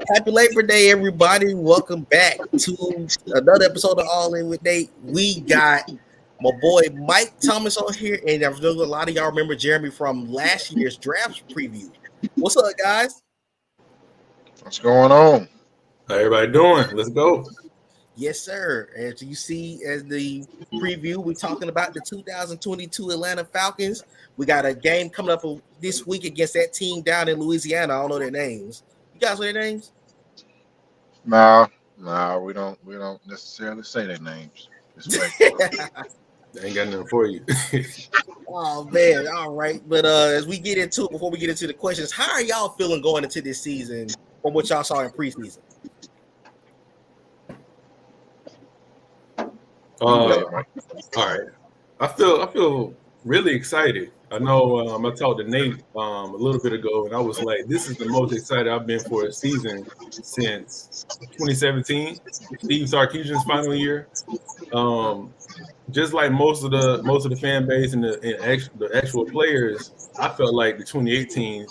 Happy Labor Day, everybody. Welcome back to another episode of All In with Nate. We got my boy Mike Thomas on here, and I know a lot of y'all remember Jeremy from last year's draft preview. What's up, guys? What's going on? How everybody doing? Let's go. Yes, sir. As you see, as the preview, we're talking about the 2022 Atlanta Falcons. We got a game coming up this week against that team down in Louisiana. I don't know their names. You guys know their names? Nah, we don't necessarily say their names. They ain't got nothing for you. Oh man, all right. But as we get into it, before we get into the questions, how are y'all feeling going into this season from what y'all saw in preseason? All right. I feel really excited. I know I talked to Nate a little bit ago, and I was like, this is the most excited I've been for a season since 2017, Steve Sarkisian's final year. Just like most of the fan base and the actual players, I felt like the 2018.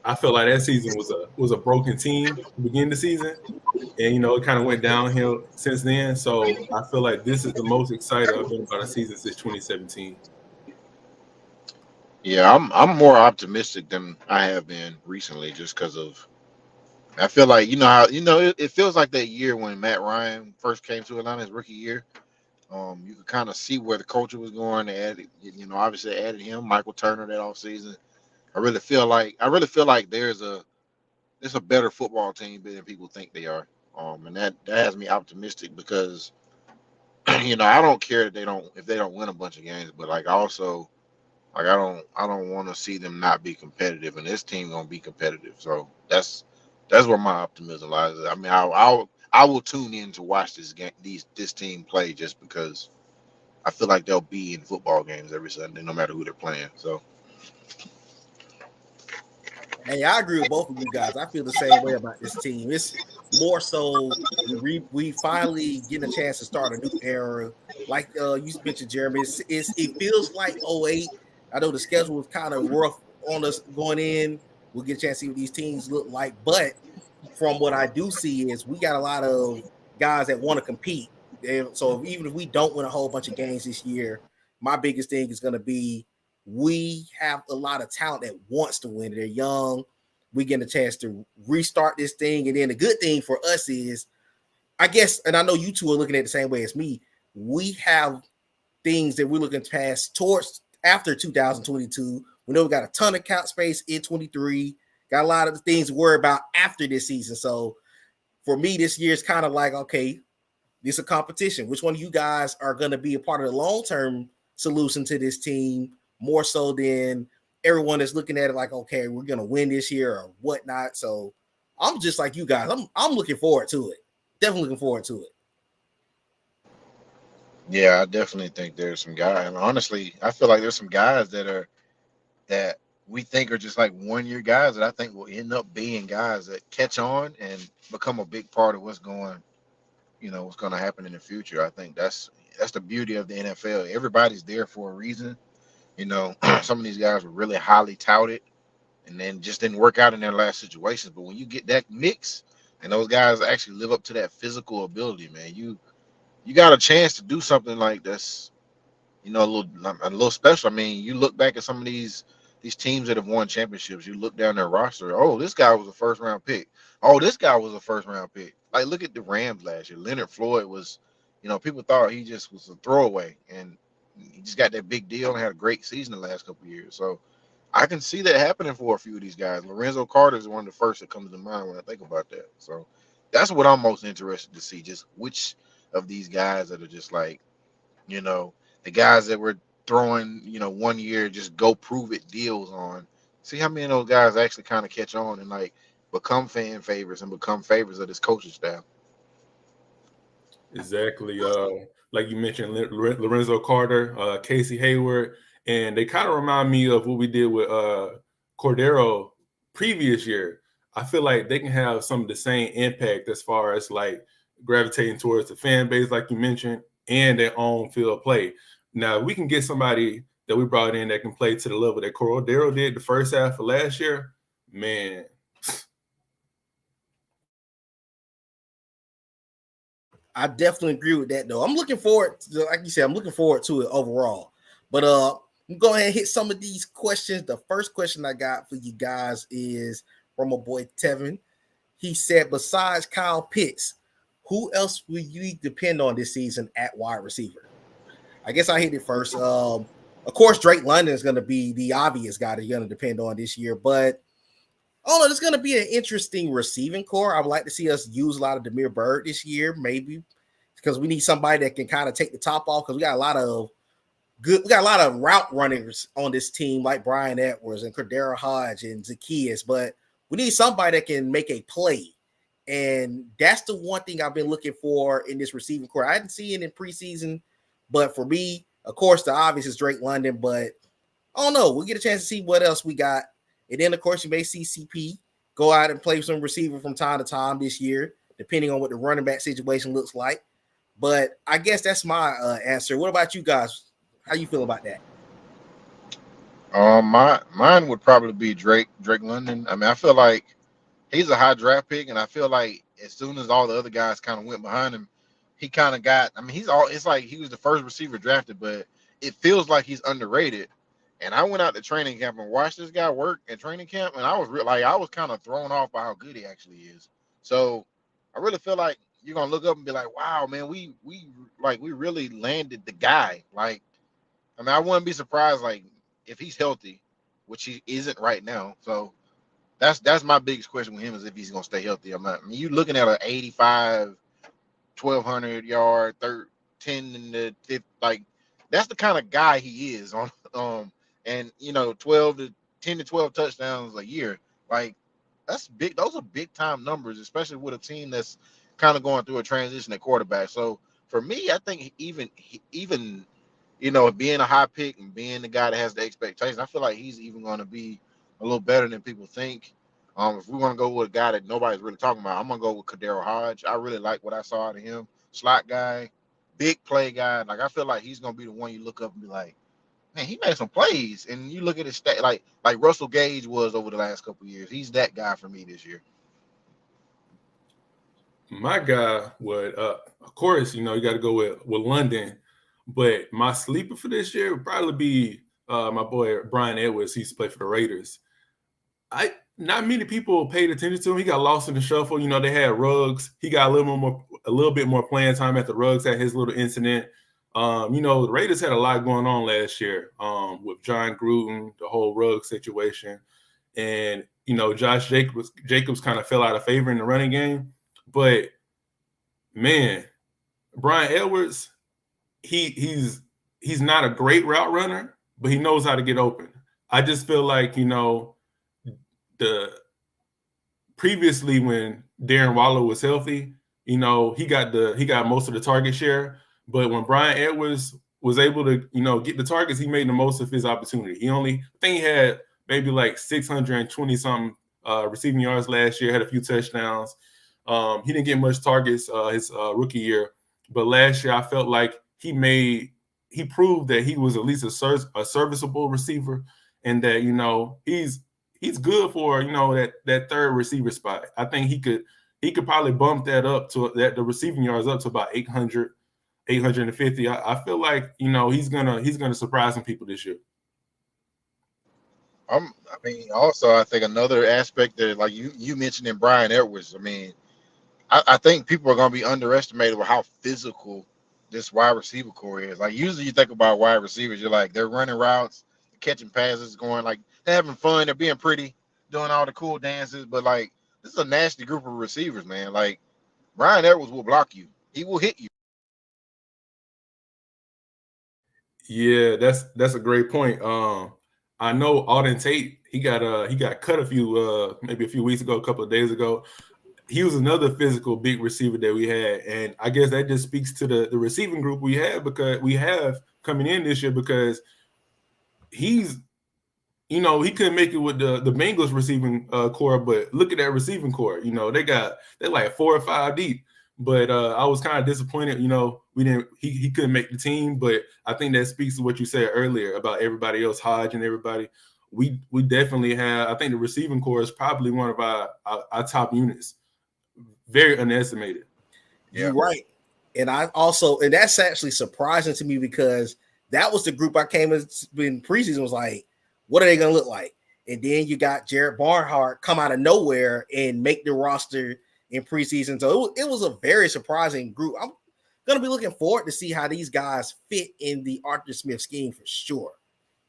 I felt like that season was a broken team to begin the season, and it kind of went downhill since then. So I feel like this is the most excited I've been about a season since 2017. Yeah, I'm more optimistic than I have been recently, just because of. I feel like it feels like that year when Matt Ryan first came to Atlanta, his rookie year. You could kind of see where the culture was going. They added, obviously they added him, Michael Turner, that offseason. I really feel like there's a better football team than people think they are. And that has me optimistic because I don't care if they don't win a bunch of games, but I don't want to see them not be competitive, and this team gonna be competitive. So that's where my optimism lies. I mean, I will tune in to watch this team play just because I feel like they'll be in football games every Sunday, no matter who they're playing. So. Hey, I agree with both of you guys. I feel the same way about this team. It's more so we finally get a chance to start a new era. Like you mentioned, Jeremy, it feels like 08. I know the schedule was kind of rough on us going in. We'll get a chance to see what these teams look like. But from what I do see is we got a lot of guys that want to compete. And so even if we don't win a whole bunch of games this year, my biggest thing is going to be we have a lot of talent that wants to win. They're young. We get a chance to restart this thing. And then the good thing for us is, I guess, and I know you two are looking at it the same way as me, we have things that we're looking past towards after 2022. We know we got a ton of cap space in 23. Got a lot of things to worry about after this season. So for me, this year is kind of like, okay, this is a competition. Which one of you guys are going to be a part of the long-term solution to this team? More so than everyone is looking at it like, okay, we're gonna win this year or whatnot. So I'm just like you guys. I'm looking forward to it. Definitely looking forward to it. Yeah, I definitely think there's some guys, and honestly, I feel like there's some guys that we think are just like 1 year guys that I think will end up being guys that catch on and become a big part of what's going to happen in the future. I think that's the beauty of the NFL. Everybody's there for a reason. Some of these guys were really highly touted and then just didn't work out in their last situations. But when you get that mix and those guys actually live up to that physical ability, man, you got a chance to do something like this, a little special. I mean, you look back at some of these teams that have won championships, you look down their roster. Oh, this guy was a first round pick. Oh, this guy was a first round pick. Like, look at the Rams last year. Leonard Floyd was, people thought he just was a throwaway, and he just got that big deal and had a great season the last couple of years. So I can see that happening for a few of these guys. Lorenzo Carter is one of the first that comes to mind when I think about that. So that's what I'm most interested to see, just which of these guys that are just like, the guys that were throwing, 1 year, just go prove it deals on. See how many of those guys actually kind of catch on and like become fan favorites and become favorites of this coaching staff. Exactly. Like you mentioned, Lorenzo Carter, Casey Hayward, and they kind of remind me of what we did with Cadero previous year. I feel like they can have some of the same impact as far as like gravitating towards the fan base, like you mentioned, and their own field play. Now, we can get somebody that we brought in that can play to the level that Cadero did the first half of last year. Man, I definitely agree with that, though. I'm looking forward to, like you said, I'm looking forward to it overall. But I'm going to hit some of these questions. The first question I got for you guys is from my boy Tevin. He said, besides Kyle Pitts, who else will you depend on this season at wide receiver? I guess I hit it first. Of course, Drake London is going to be the obvious guy that you're going to depend on this year, but oh no, there's going to be an interesting receiving core. I would like to see us use a lot of Demir Bird this year, maybe, because we need somebody that can kind of take the top off, because we got a lot of route runners on this team, like Brian Edwards and Cadero Hodge and Zacchaeus, but we need somebody that can make a play. And that's the one thing I've been looking for in this receiving core. I didn't see it in preseason, but for me, of course, the obvious is Drake London, but I don't know. We'll get a chance to see what else we got. And then, of course, you may see CP go out and play some receiver from time to time this year, depending on what the running back situation looks like. But I guess that's my answer. What about you guys? How you feel about that? Mine would probably be Drake London. I mean, I feel like he's a high draft pick, and I feel like as soon as all the other guys kind of went behind him, he kind of got. I mean, it's like he was the first receiver drafted, but it feels like he's underrated. And I went out to training camp and watched this guy work at training camp, and I was kind of thrown off by how good he actually is. So I really feel like you're gonna look up and be like, wow, man, we really landed the guy. Like, I mean, I wouldn't be surprised like if he's healthy, which he isn't right now. So that's my biggest question with him, is if he's gonna stay healthy. I mean, you looking at an 85, 1,200 yard, 10 in the 5th, like that's the kind of guy he is on. And 10 to 12 touchdowns a year, like that's big. Those are big time numbers, especially with a team that's kind of going through a transition at quarterback. So for me, I think even being a high pick and being the guy that has the expectations, I feel like he's even going to be a little better than people think. If we want to go with a guy that nobody's really talking about, I'm gonna go with Cadero Hodge. I really like what I saw out of him. Slot guy, big play guy. Like I feel like he's gonna be the one you look up and be like, man, he made some plays. And you look at his stat, like Russell Gage was over the last couple of years. He's that guy for me this year. My guy would, of course, you got to go with London. But my sleeper for this year would probably be my boy Brian Edwards. He used to play for the Raiders. Not many people paid attention to him. He got lost in the shuffle. They had Ruggs. He got a little bit more playing time after Ruggs had his little incident. The Raiders had a lot going on last year with John Gruden, the whole Ruggs situation, and Josh Jacobs kind of fell out of favor in the running game. But man, Brian Edwards, he's not a great route runner, but he knows how to get open. I just feel like previously when Darren Waller was healthy, he got most of the target share. But when Brian Edwards was able to, get the targets, he made the most of his opportunity. I think he had maybe like 620 something receiving yards last year, had a few touchdowns. He didn't get much targets his rookie year, but last year I felt like he proved that he was at least a serviceable receiver, and that he's good for that third receiver spot. I think he could probably bump that up to the receiving yards up to about 800. 850. I feel like he's gonna surprise some people this year. Also, I think another aspect that, like you mentioned in Brian Edwards, I think people are gonna be underestimated with how physical this wide receiver core is. Like usually you think about wide receivers, you're like they're running routes, catching passes, going like they're having fun, they're being pretty, doing all the cool dances, but like this is a nasty group of receivers, man. Like Brian Edwards will block you, he will hit you. Yeah, that's a great point. I know Alden Tate, he got cut a few weeks ago, a couple of days ago. He was another physical big receiver that we had, and I guess that just speaks to the receiving group we have coming in this year, because he couldn't make it with the Bengals receiving core, but look at that receiving core. They're like 4 or 5 deep. But I was kind of disappointed, he couldn't make the team. But I think that speaks to what you said earlier about everybody else, Hodge and everybody. We definitely have, I think the receiving core is probably one of our top units. Very underestimated. Yeah. You're right. And that's actually surprising to me because that was the group I came in preseason was like, what are they going to look like? And then you got Jared Barnhart come out of nowhere and make the roster in preseason. So it was a very surprising group. I'm going to be looking forward to see how these guys fit in the Arthur Smith scheme for sure.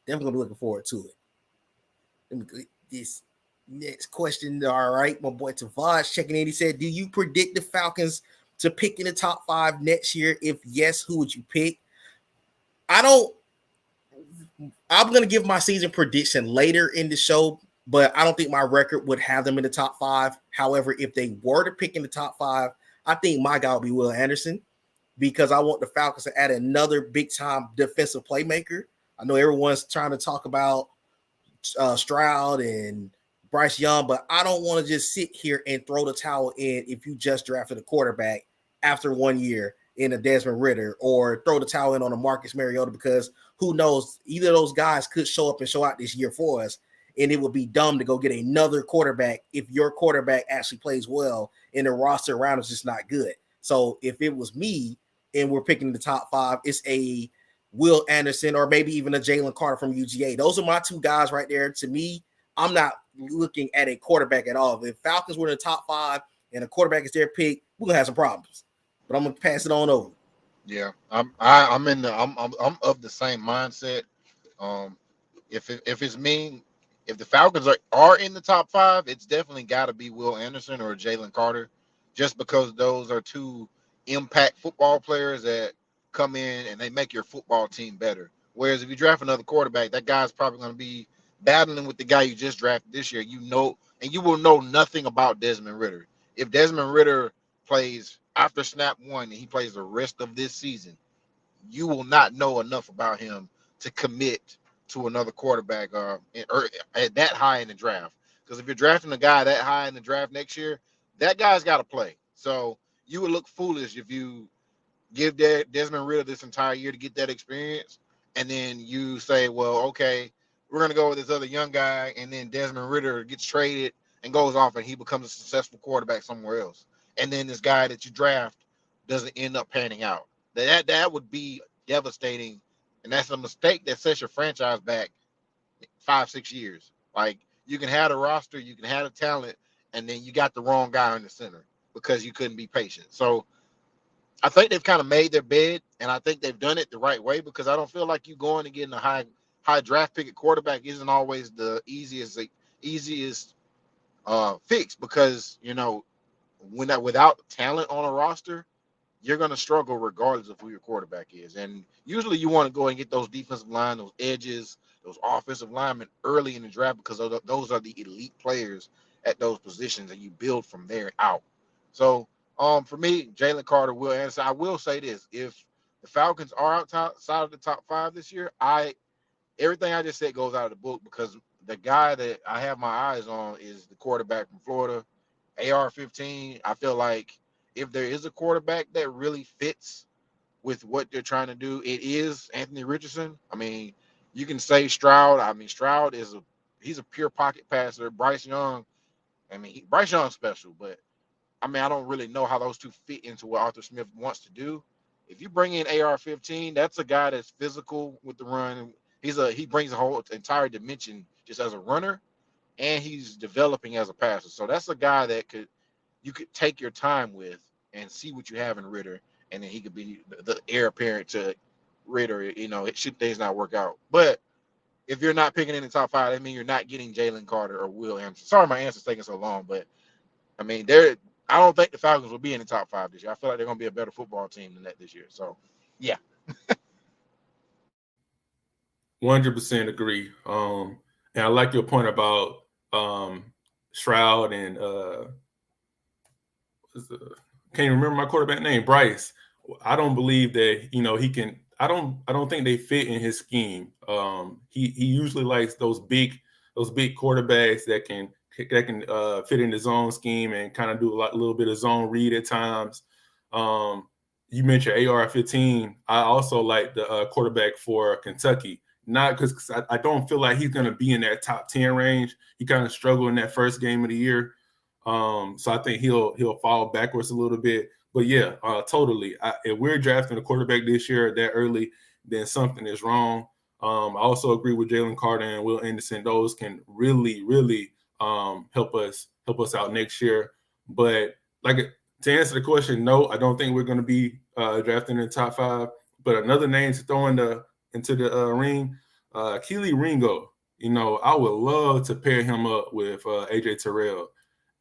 Definitely going to be looking forward to it. Let me get this next question. All right, my boy Tavaj checking in. He said, do you predict the Falcons to pick in the top 5 next year? If yes, who would you pick? I'm going to give my season prediction later in the show, but I don't think my record would have them in the top 5. However, if they were to pick in the top 5, I think my guy would be Will Anderson because I want the Falcons to add another big-time defensive playmaker. I know everyone's trying to talk about Stroud and Bryce Young, but I don't want to just sit here and throw the towel in if you just drafted a quarterback after 1 year in a Desmond Ridder, or throw the towel in on a Marcus Mariota, because who knows, either of those guys could show up and show out this year for us, and it would be dumb to go get another quarterback if your quarterback actually plays well and the roster around is just not good. So if it was me and we're picking the top 5, it's a Will Anderson or maybe even a Jalen Carter from UGA. Those are my 2 guys right there. To me, I'm not looking at a quarterback at all. If Falcons were in the top 5 and a quarterback is their pick, we're going to have some problems. But I'm gonna pass it on over. Yeah, I'm of the same mindset. If it's me, if the Falcons are in the top 5, it's definitely got to be Will Anderson or Jalen Carter, just because those are 2 impact football players that come in and they make your football team better. Whereas if you draft another quarterback, that guy's probably going to be battling with the guy you just drafted this year. And you will know nothing about Desmond Ridder. If Desmond Ridder plays after snap 1 and he plays the rest of this season, you will not know enough about him to commit to another quarterback at that high in the draft. Because if you're drafting a guy that high in the draft next year, that guy's got to play. So you would look foolish if you give Desmond Ridder this entire year to get that experience, and then you say, well, okay, we're going to go with this other young guy, and then Desmond Ridder gets traded and goes off and he becomes a successful quarterback somewhere else. And then this guy that you draft doesn't end up panning out. That would be devastating, and that's a mistake that sets your franchise back 5-6 years. Like, you can have a roster, you can have a talent, and then you got the wrong guy in the center because you couldn't be patient. So I think they've kind of made their bed, and I think they've done it the right way, because I don't feel like you going and getting a high draft pick at quarterback isn't always the easiest fix, because without talent on a roster, you're going to struggle regardless of who your quarterback is. And usually you want to go and get those defensive line, those edges, those offensive linemen early in the draft, because those are the elite players at those positions, and you build from there out. So for me, Jalen Carter, Will Anderson. I will say this: if the Falcons are outside of the top 5 this year, everything I just said goes out of the book, because the guy that I have my eyes on is the quarterback from Florida, AR-15. I feel like if there is a quarterback that really fits with what they're trying to do, it is Anthony Richardson. I mean, you can say Stroud. I mean, Stroud he's a pure pocket passer. Bryce Young, Bryce Young's special, but I don't really know how those 2 fit into what Arthur Smith wants to do. If you bring in AR-15, that's a guy that's physical with the run. He brings a whole entire dimension just as a runner, and he's developing as a passer. So that's a guy that you could take your time with and see what you have in Ridder, and then he could be the heir apparent to Ridder. Should things not work out. But if you're not picking in the top 5, that means you're not getting Jalen Carter or Will Anderson. Sorry, my answer's taking so long, but I don't think the Falcons will be in the top 5 this year. I feel like they're going to be a better football team than that this year. So, yeah. 100% agree. And I like your point about Stroud and can't remember my quarterback name, Bryce. I don't believe that he can. I don't think they fit in his scheme. He usually likes those big quarterbacks that can fit in the zone scheme and kind of do a little bit of zone read at times. You mentioned AR-15. I also like the quarterback for Kentucky. Not because I don't feel like he's going to be in that top 10 range. He kind of struggled in that first game of the year. So I think he'll fall backwards a little bit. But yeah, totally. If we're drafting a quarterback this year that early, then something is wrong. I also agree with Jalen Carter and Will Anderson. Those can really, really help us out next year. But like to answer the question, no, I don't think we're going to be drafting in the top 5. But another name to throw into the ring, Keely Ringo. You know, I would love to pair him up with AJ Terrell,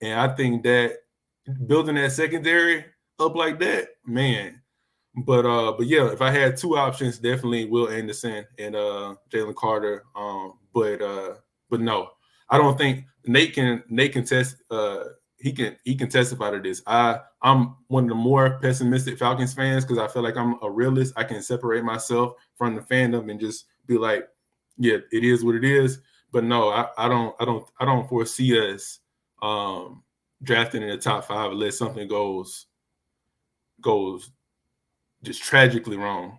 and I think that building that secondary up like that, man. But yeah, if I had 2 options, definitely Will Anderson and Jalen Carter. But no, I don't think Nate can test. He can testify to this. I'm one of the more pessimistic Falcons fans because I feel like I'm a realist. I can separate myself from the fandom and just be like, yeah, it is what it is. But no, I don't foresee us drafting in the top 5 unless something goes just tragically wrong.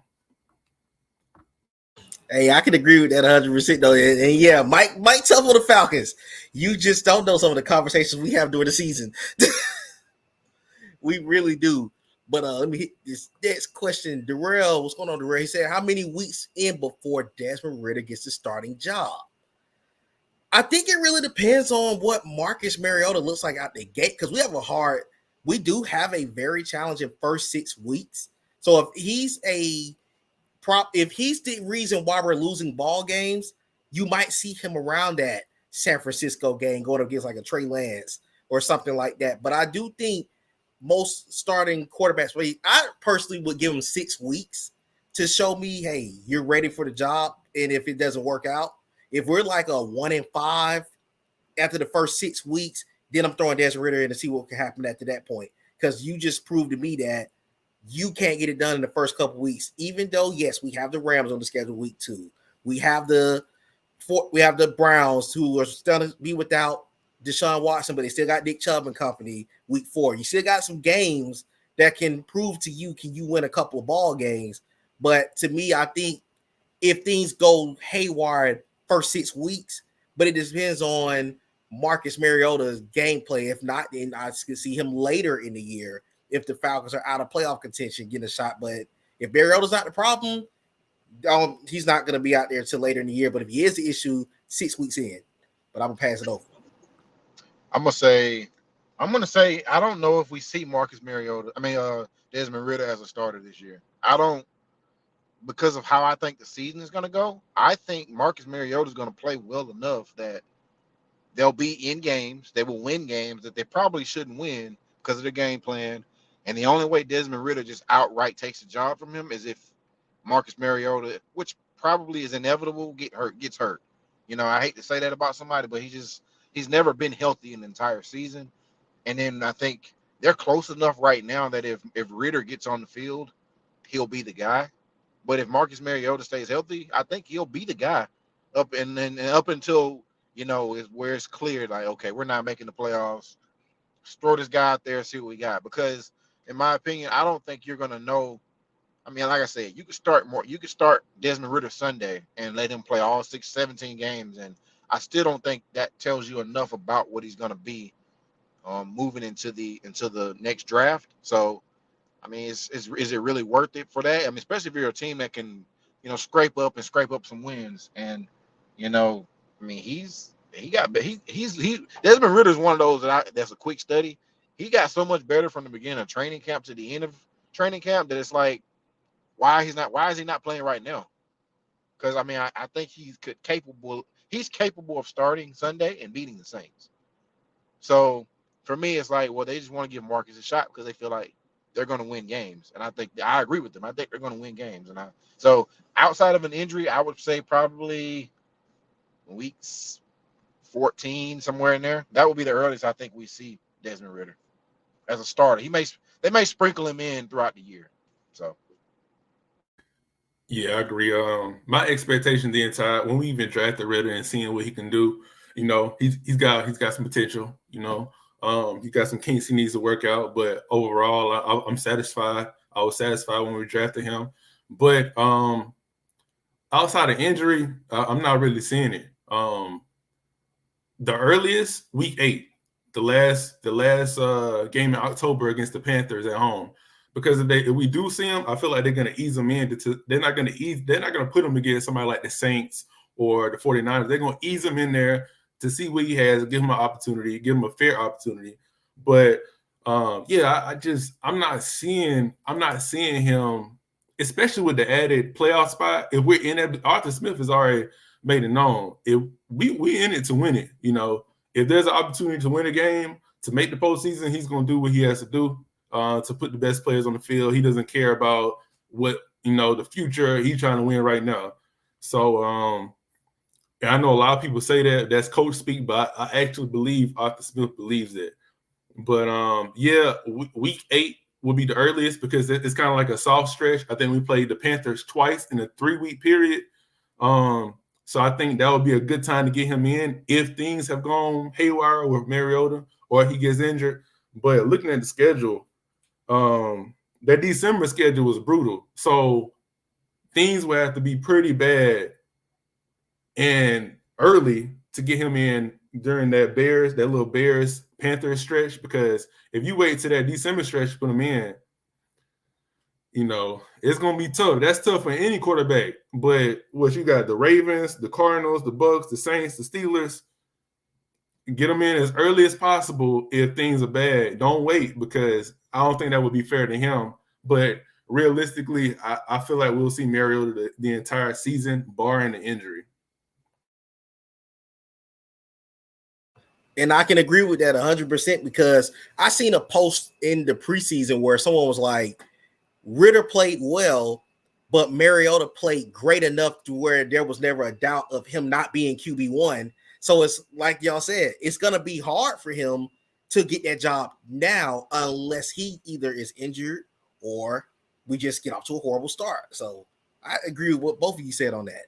Hey, I can agree with that 100% though. And yeah, Mike tough on the Falcons. You just don't know some of the conversations we have during the season. We really do. But let me hit this next question. Darrell, what's going on, Darrell? He said, how many weeks in before Desmond Ridder gets the starting job? I think it really depends on what Marcus Mariota looks like out the gate because we do have a very challenging first 6 weeks. So if he's the reason why we're losing ball games, you might see him around that San Francisco game going against like a Trey Lance or something like that. But I do think most starting quarterbacks, I personally would give him 6 weeks to show me, hey, you're ready for the job. And if it doesn't work out, if we're like a 1-5 after the first 6 weeks, then I'm throwing Desmond Ridder in to see what can happen after that point. Because you just proved to me that you can't get it done in the first couple weeks, even though, yes, we have the Rams on the schedule week 2. We have the Browns who are still to be without Deshaun Watson, but they still got Nick Chubb and company week 4. You still got some games that can prove to you, can you win a couple of ball games? But to me, I think if things go haywire first 6 weeks, but it depends on Marcus Mariota's gameplay. If not, then I can see him later in the year if the Falcons are out of playoff contention getting a shot. But if Mariota's not the problem, he's not going to be out there until later in the year. But if he is the issue, 6 weeks in. But I'm going to pass it over. I'm gonna say I don't know if we see Desmond Ridder as a starter this year. I don't, because of how I think the season is gonna go. I think Marcus Mariota is gonna play well enough that they'll be in games, they will win games that they probably shouldn't win because of their game plan. And the only way Desmond Ridder just outright takes the job from him is if Marcus Mariota, which probably is inevitable, gets hurt. You know, I hate to say that about somebody, but he's never been healthy an entire season. And then I think they're close enough right now that if Ridder gets on the field, he'll be the guy. But if Marcus Mariota stays healthy, I think he'll be the guy up until, you know, where it's clear, like, okay, we're not making the playoffs. Throw this guy out there and see what we got. Because in my opinion, I don't think you're gonna know. I mean, like I said, you could start Desmond Ridder Sunday and let him play all 17 games, and I still don't think that tells you enough about what he's gonna be moving into the next draft. So, I mean, is it really worth it for that? I mean, especially if you're a team that can, you know, scrape up some wins. And, you know, I mean, Desmond Ridder is one of those that's a quick study. He got so much better from the beginning of training camp to the end of training camp that it's like, why is he not playing right now? Because I mean, I think he's capable of starting Sunday and beating the Saints. So for me, it's like, well, they just want to give Marcus a shot because they feel like they're going to win games. And I agree with them. I think they're going to win games. So outside of an injury, I would say probably weeks 14, somewhere in there. That would be the earliest I think we see Desmond Ridder as a starter. They may sprinkle him in throughout the year. So. Yeah, I agree. My expectation the entire when we even drafted Ridder and seeing what he can do, you know, he's got some potential. You know, he got some kinks he needs to work out, but overall, I'm satisfied. I was satisfied when we drafted him, but outside of injury, I'm not really seeing it. The earliest week 8, the last game in October against the Panthers at home. because if we do see him, I feel like they're going to ease him in. They're not going to put him against somebody like the Saints or the 49ers. They're going to ease him in there to see what he has, give him an opportunity, give him a fair opportunity. But I'm not seeing him, especially with the added playoff spot. If we're in it, Arthur Smith has already made it known. If we in it to win it, if there's an opportunity to win a game, to make the postseason, he's going to do what he has to do to put the best players on the field. He doesn't care about what, the future. He's trying to win right now. So, and I know a lot of people say that's coach speak, but I actually believe Arthur Smith believes it. But, week 8 will be the earliest because it's kind of like a soft stretch. I think we played the Panthers twice in a 3-week period. So I think that would be a good time to get him in if things have gone haywire with Mariota or he gets injured. But looking at the schedule, that December schedule was brutal. So things will have to be pretty bad and early to get him in during that little Bears-Panthers stretch, because if you wait to that December stretch to put him in, it's going to be tough. That's tough for any quarterback. But what you got, the Ravens, the Cardinals, the Bucks, the Saints, the Steelers, get them in as early as possible if things are bad. Don't wait, because I don't think that would be fair to him. But realistically, I feel like we'll see Mariota the entire season, barring the injury. And I can agree with that 100% because I seen a post in the preseason where someone was like, Ritter played well, but Mariota played great enough to where there was never a doubt of him not being QB1. So it's like y'all said, it's going to be hard for him to get that job now unless he either is injured or we just get off to a horrible start. So I agree with what both of you said on that.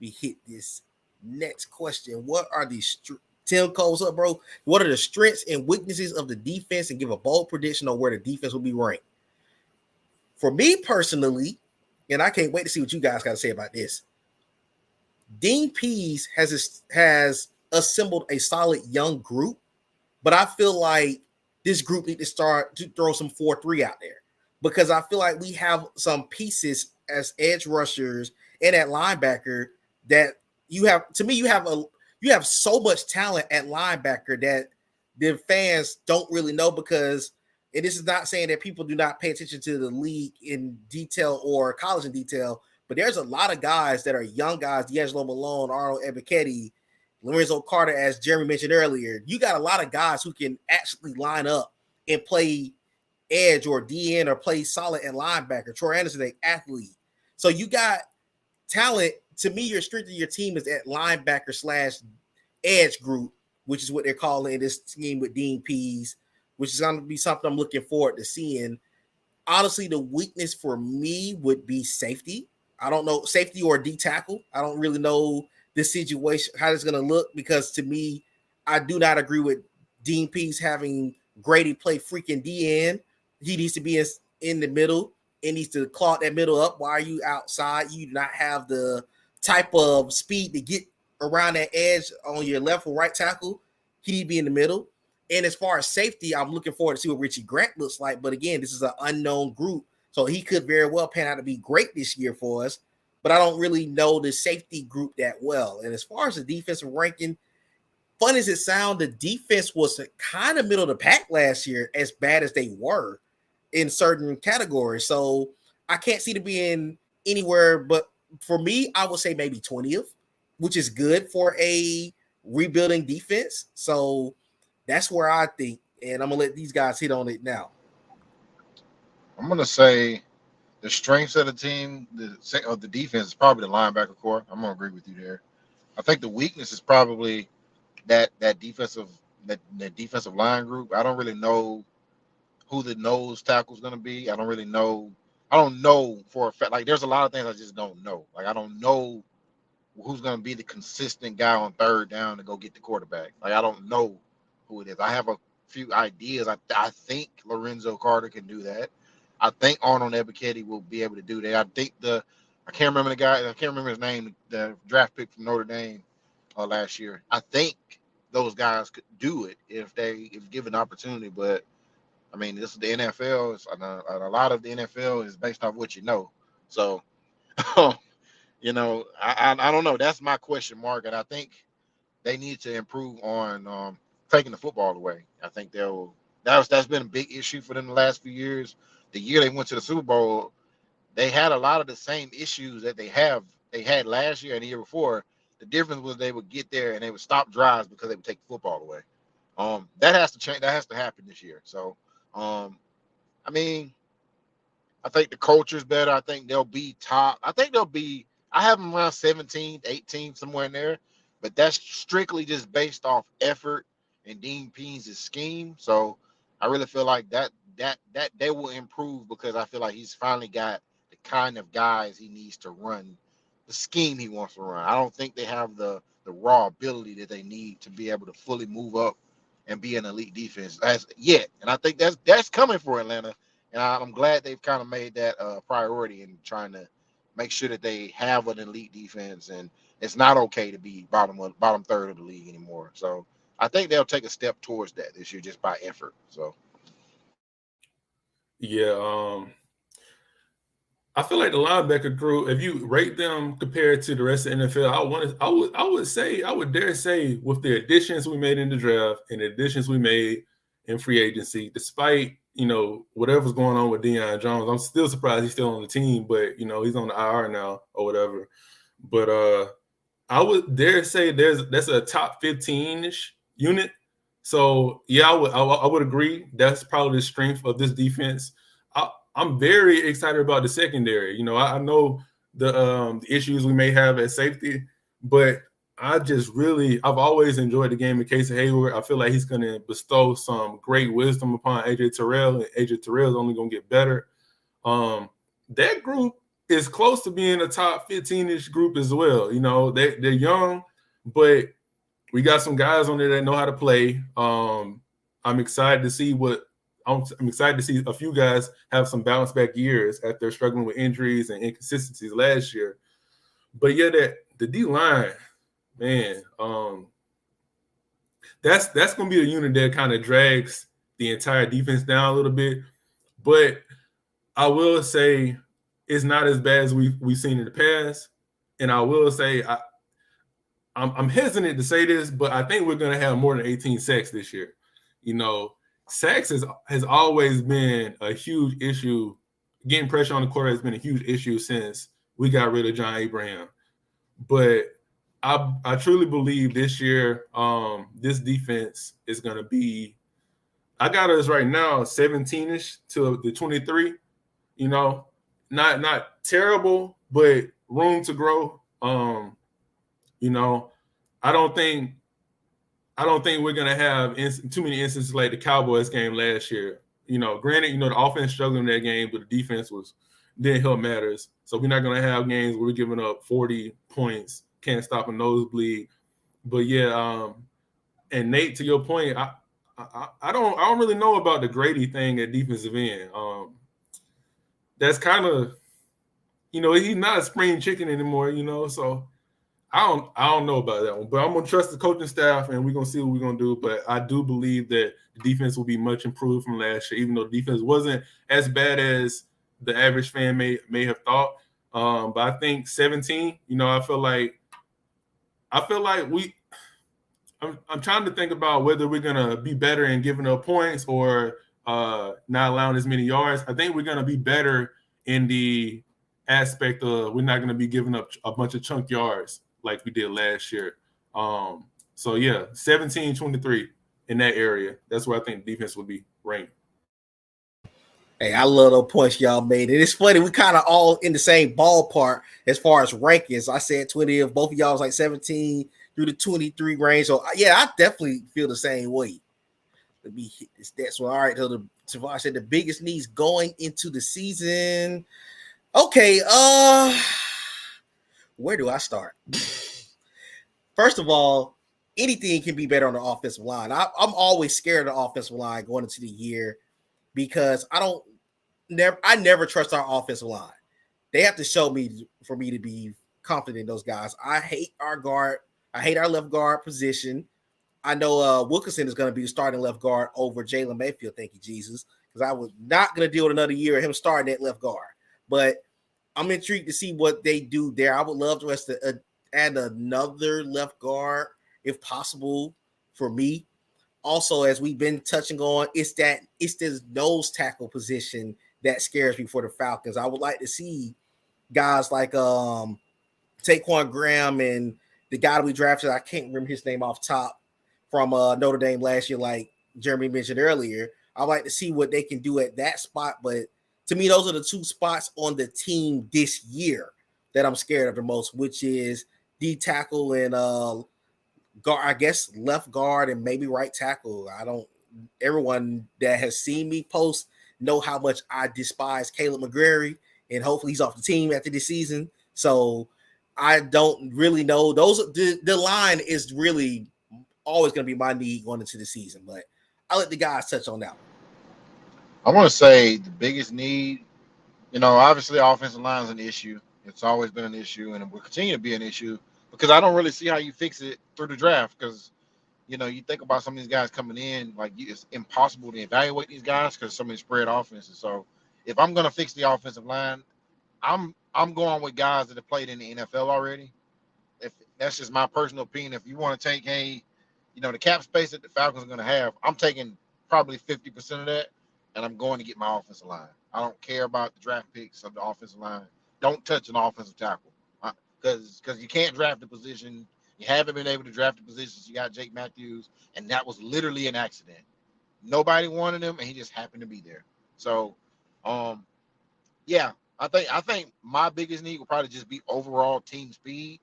We hit this next question. What are these Tim Cole's up, bro? What are the strengths and weaknesses of the defense, and give a bold prediction on where the defense will be ranked? For me personally, and I can't wait to see what you guys got to say about this, Dean Pease has assembled a solid young group, but I feel like this group need to start to throw some 4-3 out there, because I feel like we have some pieces as edge rushers and at linebacker that you have so much talent at linebacker that the fans don't really know, because, and this is not saying that people do not pay attention to the league in detail or college in detail, but there's a lot of guys that are young guys, Deangelo Malone, Arnold Ebiketie, Lorenzo Carter, as Jeremy mentioned earlier. You got a lot of guys who can actually line up and play edge or DN or play solid at linebacker. Troy Anderson, an athlete. So you got talent. To me, your strength of your team is at linebacker / edge group, which is what they're calling this team with Dean Pease, which is going to be something I'm looking forward to seeing. Honestly, the weakness for me would be safety. I don't know, safety or D tackle. I don't really know this situation, how it's going to look, because to me, I do not agree with Dean Pease having Grady play freaking DN. He needs to be in the middle and needs to clog that middle up. Why are you outside? You do not have the type of speed to get around that edge on your left or right tackle. He need to be in the middle. And as far as safety, I'm looking forward to see what Richie Grant looks like. But again, this is an unknown group, so he could very well pan out to be great this year for us. But I don't really know the safety group that well. And as far as the defensive ranking, fun as it sounds, the defense was kind of middle of the pack last year, as bad as they were in certain categories. So I can't see them being anywhere, but for me, I would say maybe 20th, which is good for a rebuilding defense. So that's where I think, and I'm going to let these guys hit on it now. I'm going to say the strengths of the team, of the defense, is probably the linebacker core. I'm going to agree with you there. I think the weakness is probably that defensive line group. I don't really know who the nose tackle is going to be. I don't know for a fact. Like, there's a lot of things I just don't know. Like, I don't know who's going to be the consistent guy on third down to go get the quarterback. Like, I don't know who it is. I have a few ideas. I think Lorenzo Carter can do that. I think Arnold Ebiketie will be able to do that. I think I can't remember the guy. I can't remember his name. The draft pick from Notre Dame last year. I think those guys could do it if given opportunity. But I mean, this is the NFL, and a lot of the NFL is based off what you know. So, you know, I don't know. That's my question mark, and I think they need to improve on taking the football away. I think that's been a big issue for them the last few years. The year they went to the Super Bowl, they had a lot of the same issues that they had last year and the year before. The difference was they would get there and they would stop drives because they would take the football away. That has to change. That has to happen this year. So, I mean, I think the culture's better. I think they'll be top. I have them around 17th, 18th, somewhere in there. But that's strictly just based off effort and Dean Pease's scheme. So I really feel like that they will improve because I feel like he's finally got the kind of guys he needs to run the scheme he wants to run. I don't think they have the raw ability that they need to be able to fully move up and be an elite defense as yet. And I think that's coming for Atlanta. And I'm glad they've kind of made that a priority in trying to make sure that they have an elite defense, and it's not okay to be bottom third of the league anymore. So I think they'll take a step towards that this year just by effort. So yeah, I feel like the linebacker group, if you rate them compared to the rest of the NFL, I would dare say with the additions we made in the draft and the additions we made in free agency, despite, you know, whatever's going on with Deion Jones, I'm still surprised he's still on the team, but, you know, he's on the IR now or whatever. But I would dare say that's a top 15-ish unit. So, yeah, I would agree. That's probably the strength of this defense. I'm very excited about the secondary. You know, I know the issues we may have at safety, but I've always enjoyed the game of Casey Hayward. I feel like he's going to bestow some great wisdom upon AJ Terrell, and AJ Terrell is only going to get better. That group is close to being a top 15-ish group as well. You know, they're young, but we got some guys on there that know how to play. I'm excited to see a few guys have some bounce back years after struggling with injuries and inconsistencies last year. But yeah, the D line, man, that's going to be a unit that kind of drags the entire defense down a little bit. But I will say it's not as bad as we've seen in the past. And I will say I'm hesitant to say this, but I think we're going to have more than 18 sacks this year. You know, sacks has always been a huge issue. Getting pressure on the quarterback has been a huge issue since we got rid of John Abraham. But I truly believe this year this defense is going to be – I got us right now 17-ish to the 23. You know, not terrible, but room to grow. You know, I don't think we're gonna have too many instances like the Cowboys game last year. You know, granted, you know the offense struggled in that game, but the defense didn't help matters. So we're not gonna have games where we're giving up 40 points, can't stop a nosebleed. But yeah, and Nate, to your point, I don't really know about the Grady thing at defensive end. That's kind of, you know, he's not a spring chicken anymore. You know, so. I don't know about that one, but I'm gonna trust the coaching staff, and we're gonna see what we're gonna do. But I do believe that the defense will be much improved from last year, even though the defense wasn't as bad as the average fan may have thought. But I think 17. You know, I feel like I'm trying to think about whether we're gonna be better in giving up points or not allowing as many yards. I think we're gonna be better in the aspect of we're not gonna be giving up a bunch of chunk yards like we did last year. So, yeah, 17-23 in that area. That's where I think defense will be ranked. Hey, I love those points y'all made. And it's funny, we kind of all in the same ballpark as far as rankings. I said 20, if both of y'all was like 17 through the 23 range. So, yeah, I definitely feel the same way. Let me hit this next one. All right, so I said the biggest needs going into the season. Okay, where do I start? First of all, anything can be better on the offensive line. I'm always scared of the offensive line going into the year because I never trust our offensive line. They have to show me for me to be confident in those guys. I hate our guard. I hate our left guard position. I know Wilkinson is going to be the starting left guard over Jalen Mayfield. Thank you, Jesus. because I was not going to deal with another year of him starting at left guard. But I'm intrigued to see what they do there. I would love to add another left guard if possible for me. Also, as we've been touching on, it's this nose tackle position that scares me for the Falcons. I would like to see guys like Taekwon Graham and the guy that we drafted, I can't remember his name off top, from Notre Dame last year, like Jeremy mentioned earlier. I'd like to see what they can do at that spot. But to me, those are the two spots on the team this year that I'm scared of the most, which is D tackle and guard, I guess left guard and maybe right tackle. Everyone that has seen me post know how much I despise Caleb McGrary, and hopefully he's off the team after this season. So I don't really know. The line is really always going to be my need going into the season, but I'll let the guys touch on that. I want to say the biggest need, obviously offensive line is an issue. It's always been an issue, and it will continue to be an issue because I don't really see how you fix it through the draft because, you think about some of these guys coming in, like it's impossible to evaluate these guys because so many spread offenses. So if I'm going to fix the offensive line, I'm going with guys that have played in the NFL already. If that's just my personal opinion. If you want to take the cap space that the Falcons are going to have, I'm taking probably 50% of that, and I'm going to get my offensive line. I don't care about the draft picks of the offensive line. Don't touch an offensive tackle because you can't draft the position. You haven't been able to draft the positions. You got Jake Matthews, and that was literally an accident. Nobody wanted him, and he just happened to be there. So, yeah, I think my biggest need will probably just be overall team speed.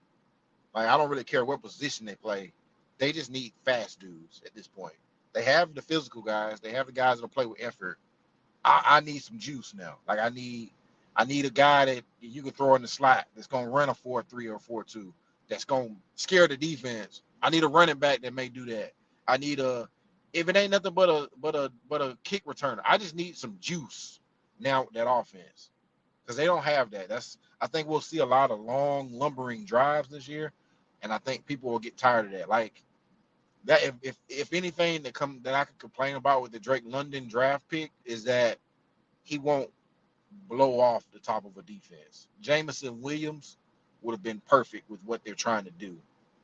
Like, I don't really care what position they play. They just need fast dudes at this point. They have the physical guys. They have the guys that'll play with effort. I need some juice now. Like, I need a guy that you can throw in the slot that's going to run a 4-3 or 4-2. That's going to scare the defense. I need a running back that may do that. I need if it ain't nothing but a kick returner. I just need some juice now with that offense because they don't have that. I think we'll see a lot of long, lumbering drives this year, and I think people will get tired of that. Like that, if anything that I could complain about with the Drake London draft pick is that he won't blow off the top of a defense. Jameson Williams would have been perfect with what they're trying to do.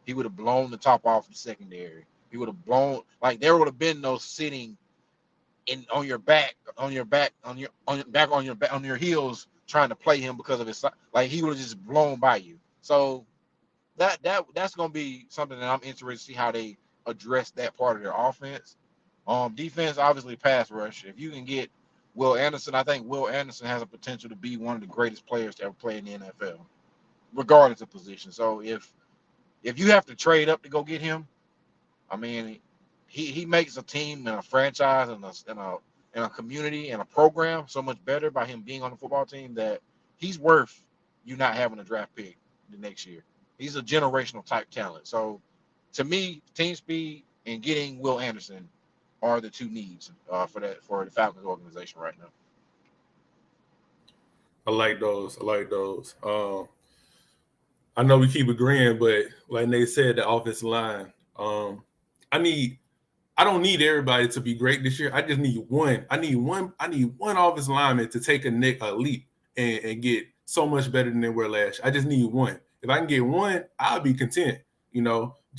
He would have blown the top off the secondary. He would have blown, like there would have been no sitting on your heels trying to play him because of his, like he would have just blown by you. So that's going to be something that I'm interested to see how they address that part of their offense. Defense, obviously pass rush. If you can get Will Anderson, I think Will Anderson has a potential to be one of the greatest players to ever play in the NFL, regardless of position. So if you have to trade up to go get him, I mean, he makes a team and a franchise and a community and a program so much better by him being on the football team that he's worth you not having a draft pick the next year. He's a generational type talent. So to me, team speed and getting Will Anderson are the two needs for the Falcons organization right now. I like those. I know we keep agreeing, but like they said, the offensive line. I don't need everybody to be great this year. I just need one. I need one offensive lineman to take a leap and get so much better than they were last year. I just need one. If I can get one, I'll be content.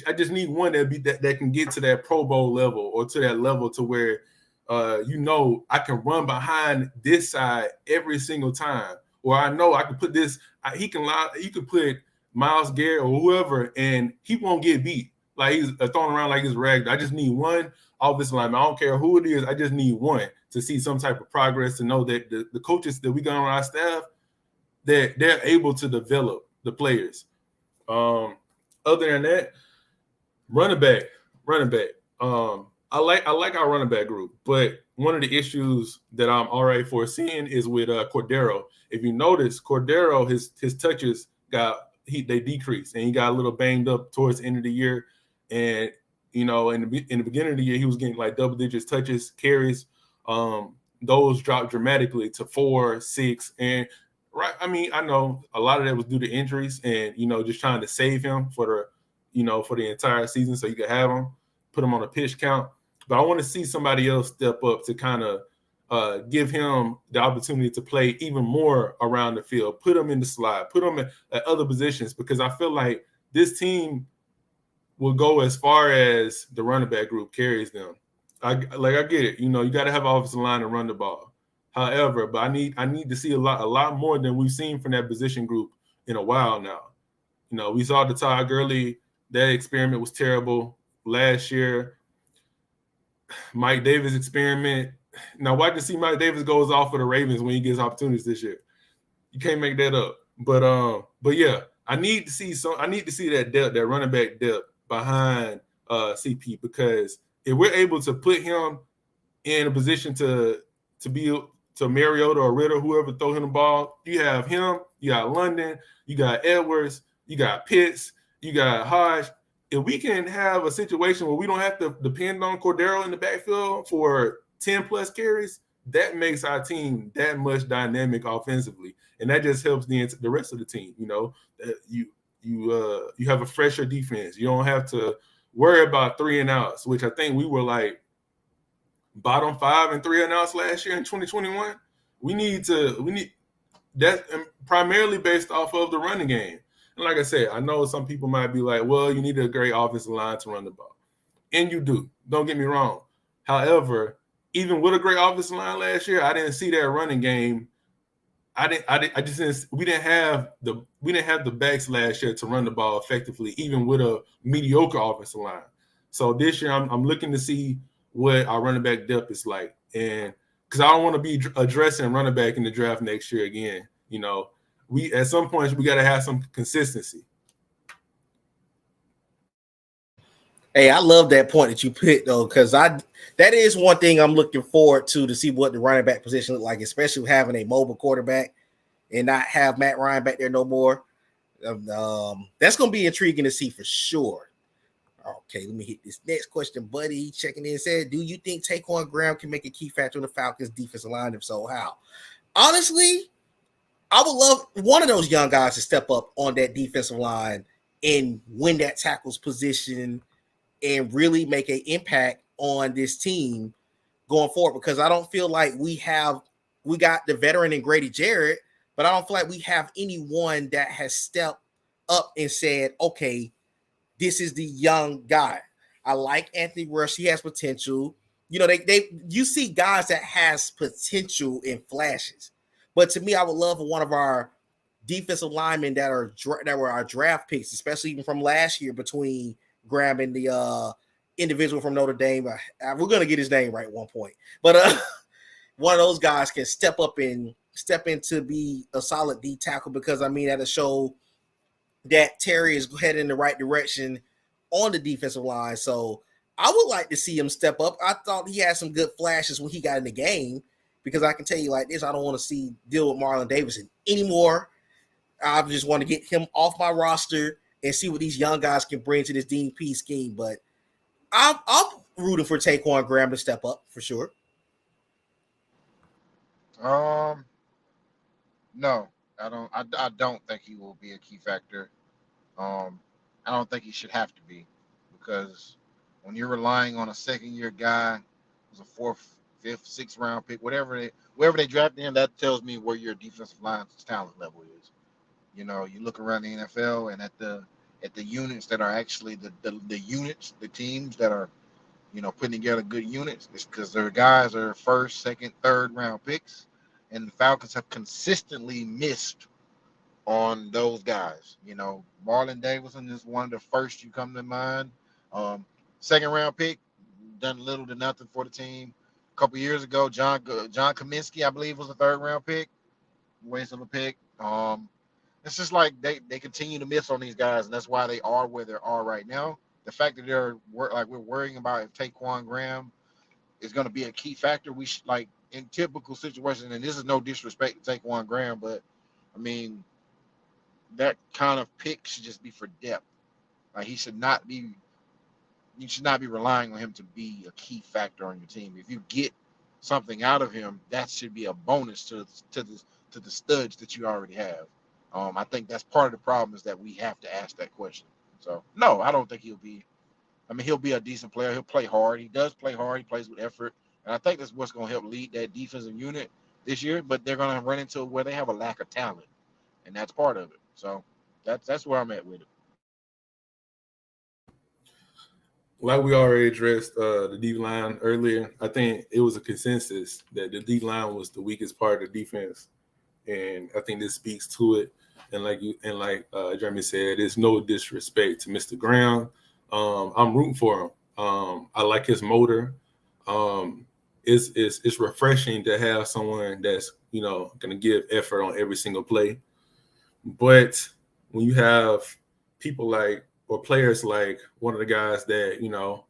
I just need one that can get to that Pro Bowl level or to that level to where I can run behind this side every single time. Or I know I can put this. He can put Myles Garrett or whoever, and he won't get beat. Like he's thrown around like he's ragged. I just need one offensive lineman. I don't care who it is. I just need one to see some type of progress, to know that the coaches that we got on our staff, that they're able to develop the players. Other than that, running back. I like our running back group, but one of the issues that I'm already foreseeing is with Cadero. If you notice, Cadero, his touches they decreased, and he got a little banged up towards the end of the year. And in the beginning of the year, he was getting like double digits touches, carries. Those dropped dramatically to 4, 6, and right. I mean, I know a lot of that was due to injuries, and just trying to save him for the entire season, so you could have him, put him on a pitch count. But I want to see somebody else step up to kind of give him the opportunity to play even more around the field, put him in the slot, put him at other positions, because I feel like this team will go as far as the running back group carries them. I get it. You got to have offensive line to run the ball. However, but I need to see a lot more than we've seen from that position group in a while now. We saw the Todd Gurley, that experiment was terrible last year. Mike Davis experiment. Now, why to see Mike Davis goes off for the Ravens when he gets opportunities this year? You can't make that up. But yeah, I need to see that depth, that running back depth behind CP, because if we're able to put him in a position to Mariota or Ritter, whoever throw him the ball, you have him, you got London, you got Edwards, you got Pitts, you got Hodge. If we can have a situation where we don't have to depend on Cadero in the backfield for 10 plus carries, that makes our team that much dynamic offensively, and that just helps the rest of the team. You have a fresher defense. You don't have to worry about 3 and outs, which I think we were like bottom 5 and 3 and outs last year in 2021. We need that primarily based off of the running game. And like I said, I know some people might be like, well, you need a great offensive line to run the ball. And you do. Don't get me wrong. However, even with a great offensive line last year, I didn't see that running game. We didn't have the backs last year to run the ball effectively, even with a mediocre offensive line. So this year I'm looking to see what our running back depth is like. And because I don't want to be addressing running back in the draft next year again. We at some point we got to have some consistency. Hey, I love that point that you put though, because that is one thing I'm looking forward to see what the running back position look like, especially having a mobile quarterback and not have Matt Ryan back there no more. That's going to be intriguing to see for sure. Okay, let me hit this next question. Buddy checking in said, do you think Taekwon Graham can make a key factor in the Falcons defensive line? If so, how? Honestly, I would love one of those young guys to step up on that defensive line and win that tackles position and really make an impact on this team going forward, because I don't feel like we got the veteran in Grady Jarrett, but I don't feel like we have anyone that has stepped up and said, okay, this is the young guy. I like Anthony Rush. He has potential. You see guys that has potential in flashes. But to me, I would love one of our defensive linemen that were our draft picks, especially even from last year, between Graham and the individual from Notre Dame. We're going to get his name right at one point. But one of those guys can step in to be a solid D tackle, because, that'll show that Terry is heading in the right direction on the defensive line. So I would like to see him step up. I thought he had some good flashes when he got in the game, because I can tell you like this, I don't want to deal with Marlon Davidson anymore. I just want to get him off my roster and see what these young guys can bring to this DP scheme. But I'm rooting for Taekwon Graham to step up for sure. No, I don't think he will be a key factor. I don't think he should have to be, because when you're relying on a second-year guy who's a 4th, 5th, 6th round pick, wherever they draft him, that tells me where your defensive line's talent level is. You look around the NFL and at the units that are actually the units, the teams that are, putting together good units, it's because their guys are 1st, 2nd, 3rd round picks, and the Falcons have consistently missed on those guys. Marlon Davidson is one of the first you come to mind. 2nd round pick, done little to nothing for the team. A couple years ago, John Kaminsky, I believe, was a 3rd round pick. Waste of a pick. It's just like they continue to miss on these guys, and that's why they are where they are right now. The fact that we're worrying about if Taekwon Graham is going to be a key factor, we should, like, in typical situations, and this is no disrespect to Taekwon Graham, but that kind of pick should just be for depth. Like, you should not be relying on him to be a key factor on your team. If you get something out of him, that should be a bonus to the studs that you already have. I think that's part of the problem, is that we have to ask that question. So no, I don't think he'll be. He'll be a decent player. He'll play hard. He does play hard. He plays with effort. And I think that's what's going to help lead that defensive unit this year. But they're going to run into where they have a lack of talent, and that's part of it. So that's where I'm at with it. Like we already addressed the D line earlier, I think it was a consensus that the D line was the weakest part of the defense, and I think this speaks to it. And like Jeremy said, there's no disrespect to Mr. Graham. I'm rooting for him. I like his motor. It's refreshing to have someone that's going to give effort on every single play. But when you have people or players like one of the guys that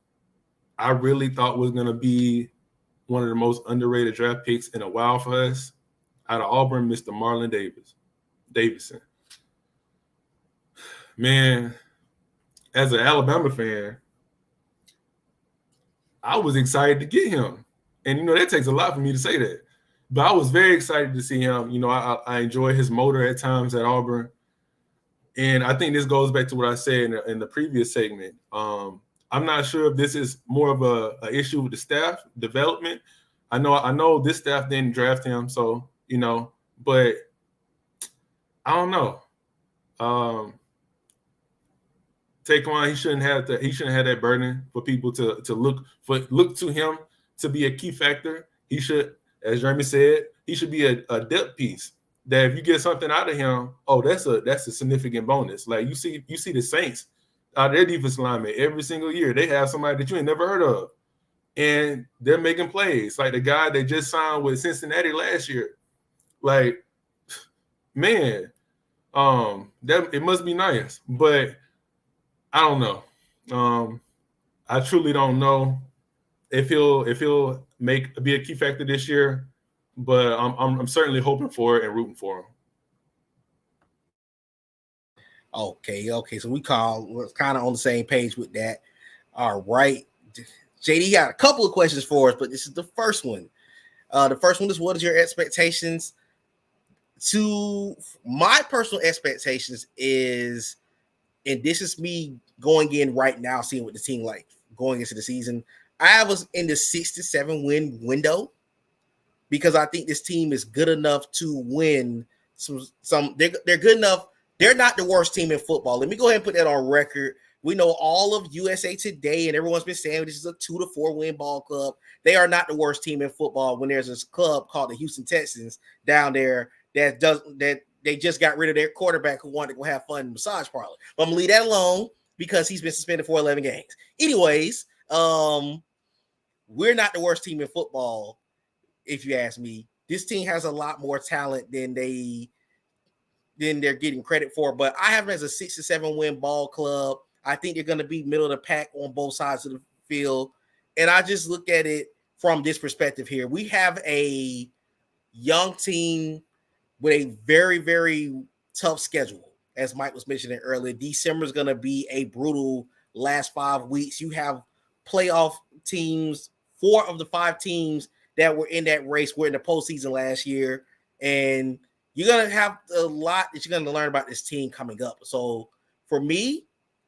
I really thought was going to be one of the most underrated draft picks in a while for us, out of Auburn, Mr. Marlon Davidson. Man, as an Alabama fan, I was excited to get him. And, that takes a lot for me to say that. But I was very excited to see him. I enjoy his motor at times at Auburn. And I think this goes back to what I said in the previous segment. I'm not sure if this is more of a issue with the staff development. I know this staff didn't draft him, so, but I don't know. Taekwon, he shouldn't have that burden for people to look to him to be a key factor. He should, as Jeremy said, he should be a depth piece. That if you get something out of him, that's a significant bonus. Like you see the Saints, their defensive linemen every single year, they have somebody that you ain't never heard of, and they're making plays. Like the guy they just signed with Cincinnati last year. Like, man, that it must be nice, but I don't know. I truly don't know if he'll be a key factor this year. But I'm certainly hoping for it and rooting for him. Okay. So we're kind of on the same page with that. All right. JD got a couple of questions for us, but this is the first one. The first one is, what is your expectations? To my personal expectations is, and this is me going in right now, seeing what the team like going into the season. I have us in the 6 to 7 win window, because I think this team is good enough to win some. They're good enough. They're not the worst team in football. Let me go ahead and put that on record. We know all of USA Today and everyone's been saying this is a 2 to 4 win ball club. They are not the worst team in football. When there's this club called the Houston Texans down there that they just got rid of their quarterback who wanted to go have fun in the massage parlor. But I'm gonna leave that alone because he's been suspended for 11 games. Anyways, we're not the worst team in football. If you ask me, this team has a lot more talent than they're getting credit for. But I have them as a 6 to 7 win ball club. I think they're going to be middle of the pack on both sides of the field. And I just look at it from this perspective here. We have a young team with a very, very tough schedule. As Mike was mentioning earlier, December is going to be a brutal last 5 weeks. You have playoff teams, 4 of the 5 teams that were in that race were in the postseason last year. And you're going to have a lot that you're going to learn about this team coming up. So for me,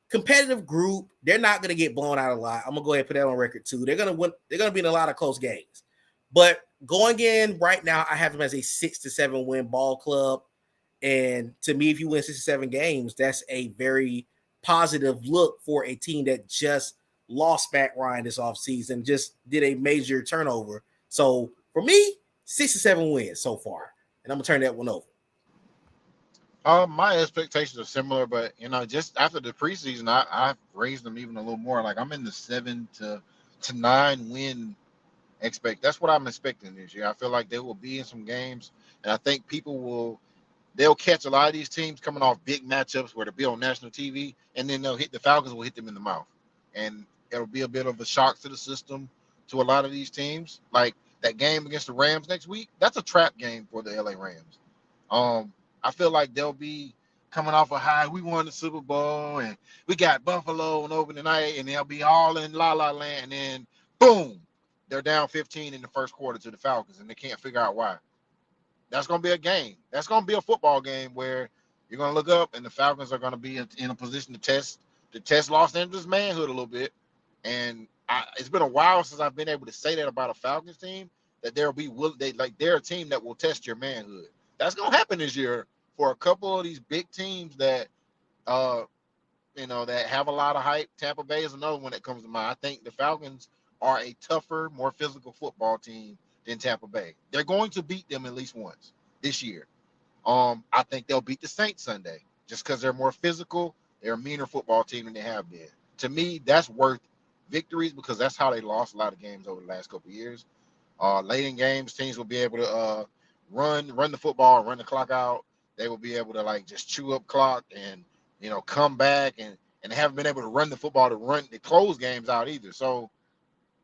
competitive group, they're not going to get blown out a lot. I'm going to go ahead and put that on record too. They're going to win. They're going to be in a lot of close games. But going in right now, I have them as a 6 to 7 win ball club. And to me, if you win 6 to 7 games, that's a very positive look for a team that just lost Matt Ryan this offseason, just did a major turnover. So for me, 6 to 7 wins so far. And I'm going to turn that one over. My expectations are similar, but, just after the preseason, I've raised them even a little more. Like, I'm in the 7 to 9 win that's what I'm expecting this year. I feel like they will be in some games, and I think they'll catch a lot of these teams coming off big matchups where they'll be on national TV, and then the Falcons will hit them in the mouth. And it'll be a bit of a shock to the system to a lot of these teams. Like that game against the Rams next week, that's a trap game for the LA Rams. I feel like they'll be coming off a high. We won the Super Bowl, and we got Buffalo on opening night, and they'll be all in la-la land, and then, boom, they're down 15 in the first quarter to the Falcons, and they can't figure out why. That's going to be a game. That's going to be a football game where you're going to look up, and the Falcons are going to be in a position to test Los Angeles manhood a little bit. And it's been a while since I've been able to say that about a Falcons team, that they're a team that will test your manhood. That's gonna happen this year for a couple of these big teams that that have a lot of hype. Tampa Bay is another one that comes to mind. I think the Falcons are a tougher, more physical football team than Tampa Bay. They're going to beat them at least once this year. I think they'll beat the Saints Sunday just because they're more physical. They're a meaner football team than they have been. To me, that's worth victories because that's how they lost a lot of games over the last couple of years. Late in games, teams will be able to run the football, run the clock out. They will be able to just chew up clock and come back and they haven't been able to run the football to close games out either. So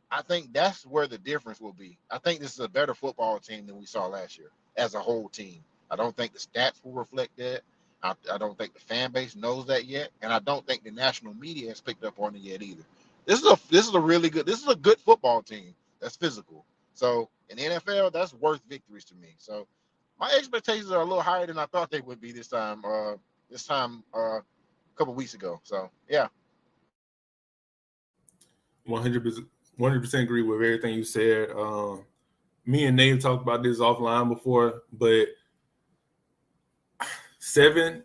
I think that's where the difference will be. I think this is a better football team than we saw last year as a whole team. I don't think the stats will reflect that. I don't think the fan base knows that yet, and I don't think the national media has picked up on it yet either. This is a good football team that's physical. So in the NFL, that's worth victories to me. So my expectations are a little higher than I thought they would be this time. A couple weeks ago. So yeah, 100% agree with everything you said. Me and Nate talked about this offline before, but 7,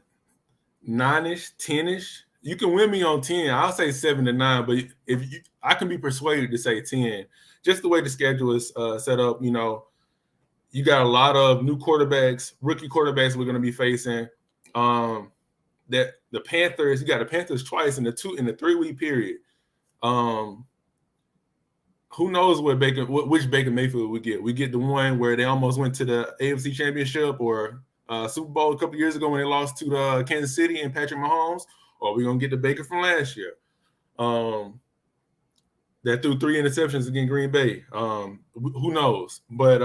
9-ish, 10-ish. You can win me on 10. I'll say 7 to 9, but I can be persuaded to say 10. Just the way the schedule is set up, you got a lot of new quarterbacks, rookie quarterbacks we're going to be facing. That the Panthers, you got the Panthers twice in the 3-week period. Who knows which Baker Mayfield we get? We get the one where they almost went to the AFC Championship or Super Bowl a couple years ago when they lost to the Kansas City and Patrick Mahomes, or we're gonna get the Baker from last year. That threw 3 interceptions against Green Bay. Who knows? But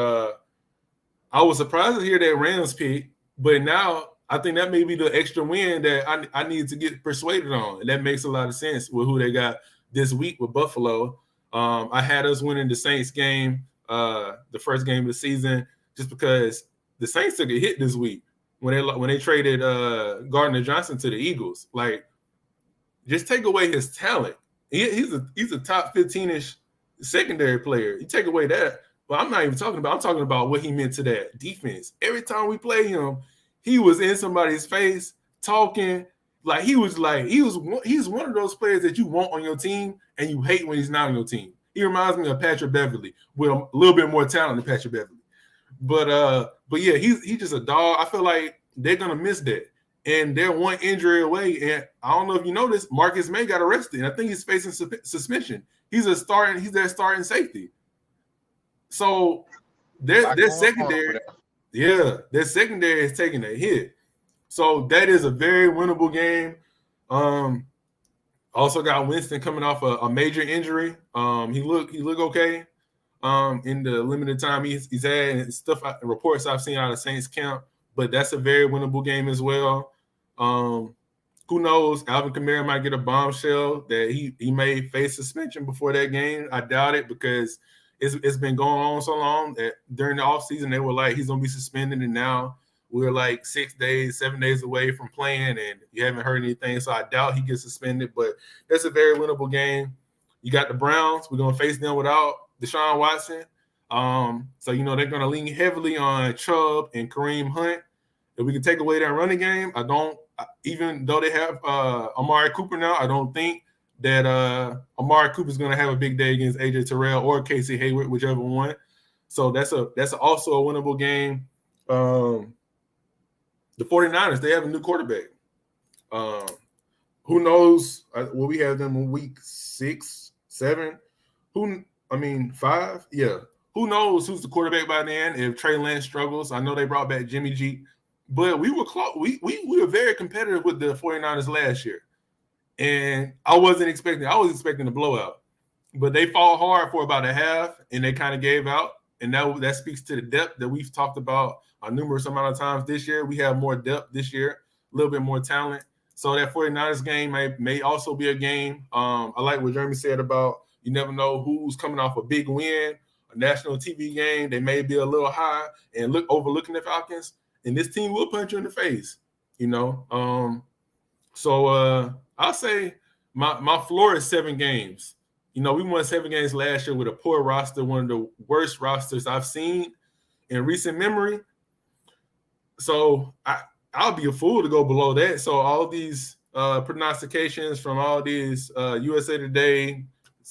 I was surprised to hear that Rams pick, but now I think that may be the extra win that I need to get persuaded on. And that makes a lot of sense with who they got this week with Buffalo. I had us winning the Saints game, the first game of the season, just because the Saints took a hit this week when they traded Gardner Johnson to the Eagles. Just take away his talent. He's a top 15-ish secondary player. You take away that, but I'm talking about what he meant to that defense. Every time we play him, he was in somebody's face talking he's one of those players that you want on your team and you hate when he's not on your team. He reminds me of Patrick Beverly with a little bit more talent than Patrick Beverly. But yeah, he's just a dog. I feel like they're gonna miss that. And they're one injury away. And I don't know if you know this, Marcus May got arrested. And I think he's facing suspension. He's their starting safety. So their secondary, their secondary is taking a hit. So that is a very winnable game. Also got Winston coming off a major injury. He look okay in the limited time he's had, and reports I've seen out of Saints camp. But that's a very winnable game as well. Who knows? Alvin Kamara might get a bombshell that he may face suspension before that game. I doubt it because it's been going on so long that during the offseason they were like he's gonna be suspended, and now we're 7 days away from playing, and you haven't heard anything. So I doubt he gets suspended. But that's a very winnable game. You got the Browns. We're gonna face them without Deshaun Watson. So they're gonna lean heavily on Chubb and Kareem Hunt. If we can take away that running game, even though they have Amari Cooper now, I don't think that Amari Cooper is going to have a big day against AJ Terrell or Casey Hayward, whichever one. So that's also a winnable game. The 49ers, they have a new quarterback. Who knows? Will we have them in week 6, 7? 5? Yeah. Who knows who's the quarterback by then if Trey Lance struggles? I know they brought back Jimmy G. But we were close. We were very competitive with the 49ers last year. And I was expecting a blowout. But they fought hard for about a half, and they kind of gave out. And that speaks to the depth that we've talked about a numerous amount of times this year. We have more depth this year, a little bit more talent. So that 49ers game may also be a game. I like what Jeremy said about you never know who's coming off a big win, a national TV game. They may be a little high and overlooking the Falcons. And this team will punch you in the face, So I'll say my floor is 7 games. we won 7 games last year with a poor roster, one of the worst rosters I've seen in recent memory. So I'll be a fool to go below that. So all these prognostications from all these USA Today,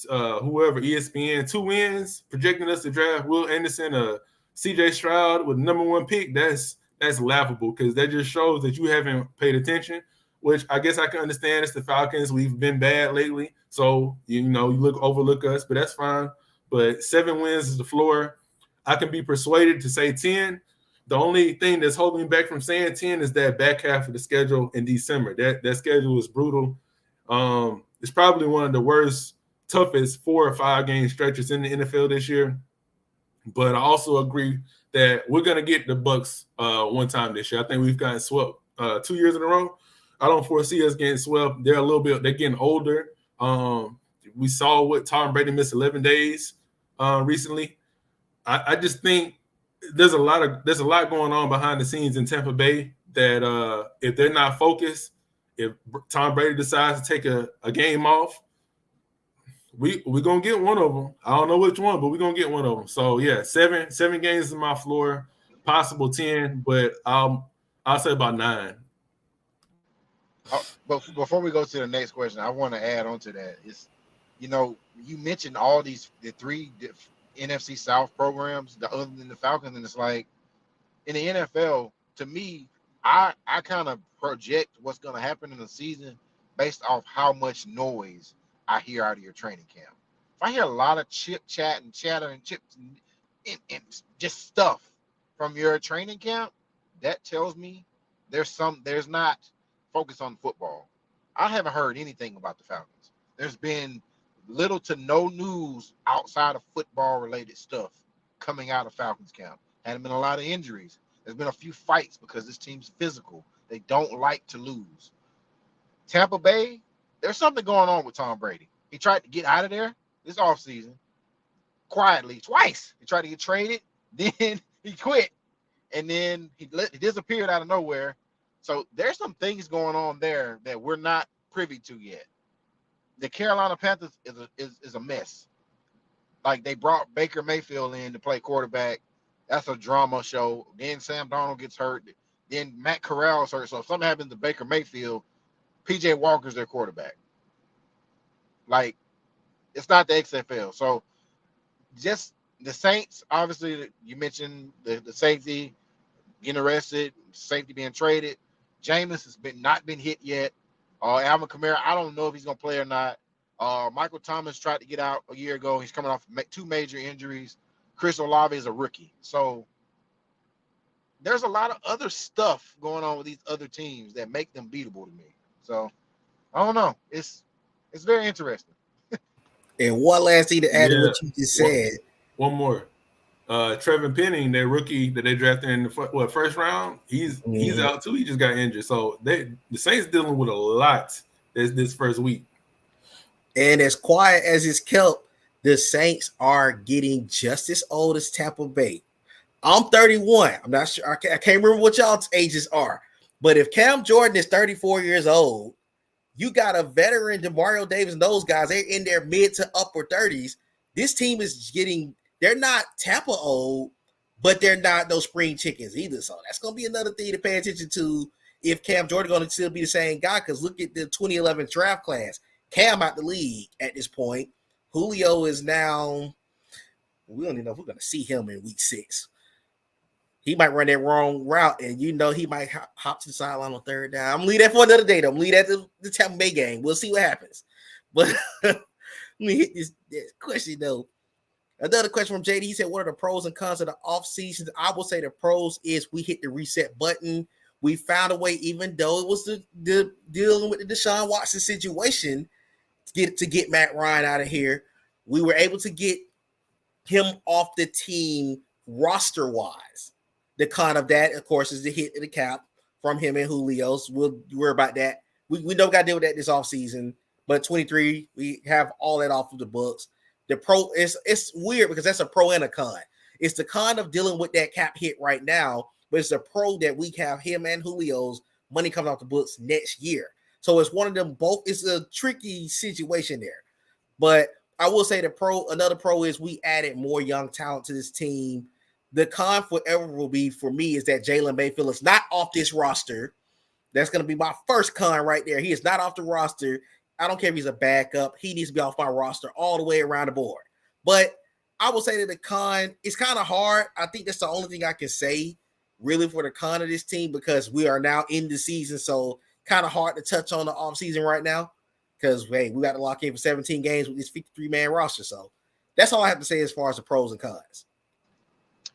whoever, ESPN, 2 wins, projecting us to draft Will Anderson, CJ Stroud with number 1 pick, that's laughable because that just shows that you haven't paid attention, which I guess I can understand. It's the Falcons. We've been bad lately. So, you overlook us, but that's fine. But 7 wins is the floor. I can be persuaded to say 10. The only thing that's holding me back from saying 10 is that back half of the schedule in December. That schedule is brutal. It's probably one of the worst, toughest 4 or 5 game stretches in the NFL this year. But I also agree that we're going to get the Bucs one time this year. I think we've gotten swept 2 years in a row. I don't foresee us getting swept. They're getting older. We saw what Tom Brady missed 11 days recently. I just think there's a lot going on behind the scenes in Tampa Bay that if they're not focused, if Tom Brady decides to take a game off, we're going to get one of them. I don't know which one, but we're going to get one of them. So, yeah, 7 games is my floor, possible 10, but I'll say about 9. But before we go to the next question, I want to add on to that. You mentioned all the 3 NFC South programs, other than the Falcons, and it's like in the NFL, to me, I kind of project what's going to happen in the season based off how much noise I hear out of your training camp. If I hear a lot of chatter and chips and just stuff from your training camp, that tells me there's not focus on football. I haven't heard anything about the Falcons. There's been little to no news outside of football related stuff coming out of Falcons camp. Hadn't been a lot of injuries. There's been a few fights because this team's physical. They don't like to lose. Tampa Bay, there's something going on with Tom Brady. He tried to get out of there this offseason quietly twice. He tried to get traded, then he quit, and then he disappeared out of nowhere. So there's some things going on there that we're not privy to yet. The Carolina Panthers is a mess. Like, they brought Baker Mayfield in to play quarterback. That's a drama show. Then Sam Darnold gets hurt. Then Matt Corral's hurt. So if something happens to Baker Mayfield, PJ Walker's their quarterback. Like, it's not the XFL. So just the Saints, obviously, you mentioned the safety getting arrested, safety being traded. Jameis has not been hit yet. Alvin Kamara, I don't know if he's going to play or not. Michael Thomas tried to get out a year ago. He's coming off 2 major injuries. Chris Olave is a rookie. So there's a lot of other stuff going on with these other teams that make them beatable to me. So I don't know. It's very interesting. And one last thing to add to what you just said. One more. Trevin Penning, their rookie that they drafted in the first round, he's out too. He just got injured. So the Saints dealing with a lot this first week. And as quiet as it's kept, the Saints are getting just as old as Tampa Bay. I'm 31. I'm not sure. I can't remember what y'all's ages are. But if Cam Jordan is 34 years old, you got a veteran, DeMario Davis, and those guys, they're in their mid to upper 30s. This team is they're not Tampa old, but they're not no spring chickens either. So that's going to be another thing to pay attention to if Cam Jordan going to still be the same guy, because look at the 2011 draft class. Cam out the league at this point. Julio is now, we don't even know if we're going to see him in week 6. He might run that wrong route, and he might hop to the sideline on 3rd down. I'm going to leave that for another day, though. I'm going to leave that to the Tampa Bay game. We'll see what happens. But let me hit this question, though. Another question from JD. He said, what are the pros and cons of the offseason? I will say the pros is we hit the reset button. We found a way, even though it was the dealing with the Deshaun Watson situation, to get Matt Ryan out of here. We were able to get him off the team roster-wise. The con of that, of course, is the hit to the cap from him and Julio's. We'll worry about that. We know we got to deal with that this offseason. But 23, we have all that off of the books. The pro, it's weird because that's a pro and a con. It's the con of dealing with that cap hit right now, but it's a pro that we have him and Julio's money coming off the books next year. So it's one of them both. It's a tricky situation there. But I will say another pro is we added more young talent to this team. The con forever will be for me is that Jalen Mayfield is not off this roster. That's going to be my first con right there. He is not off the roster. I don't care if he's a backup. He needs to be off my roster all the way around the board. But I will say that the con, it's kind of hard. I think that's the only thing I can say really for the con of this team because we are now in the season. So kind of hard to touch on the offseason right now because, hey, we got to lock in for 17 games with this 53-man roster. So that's all I have to say as far as the pros and cons.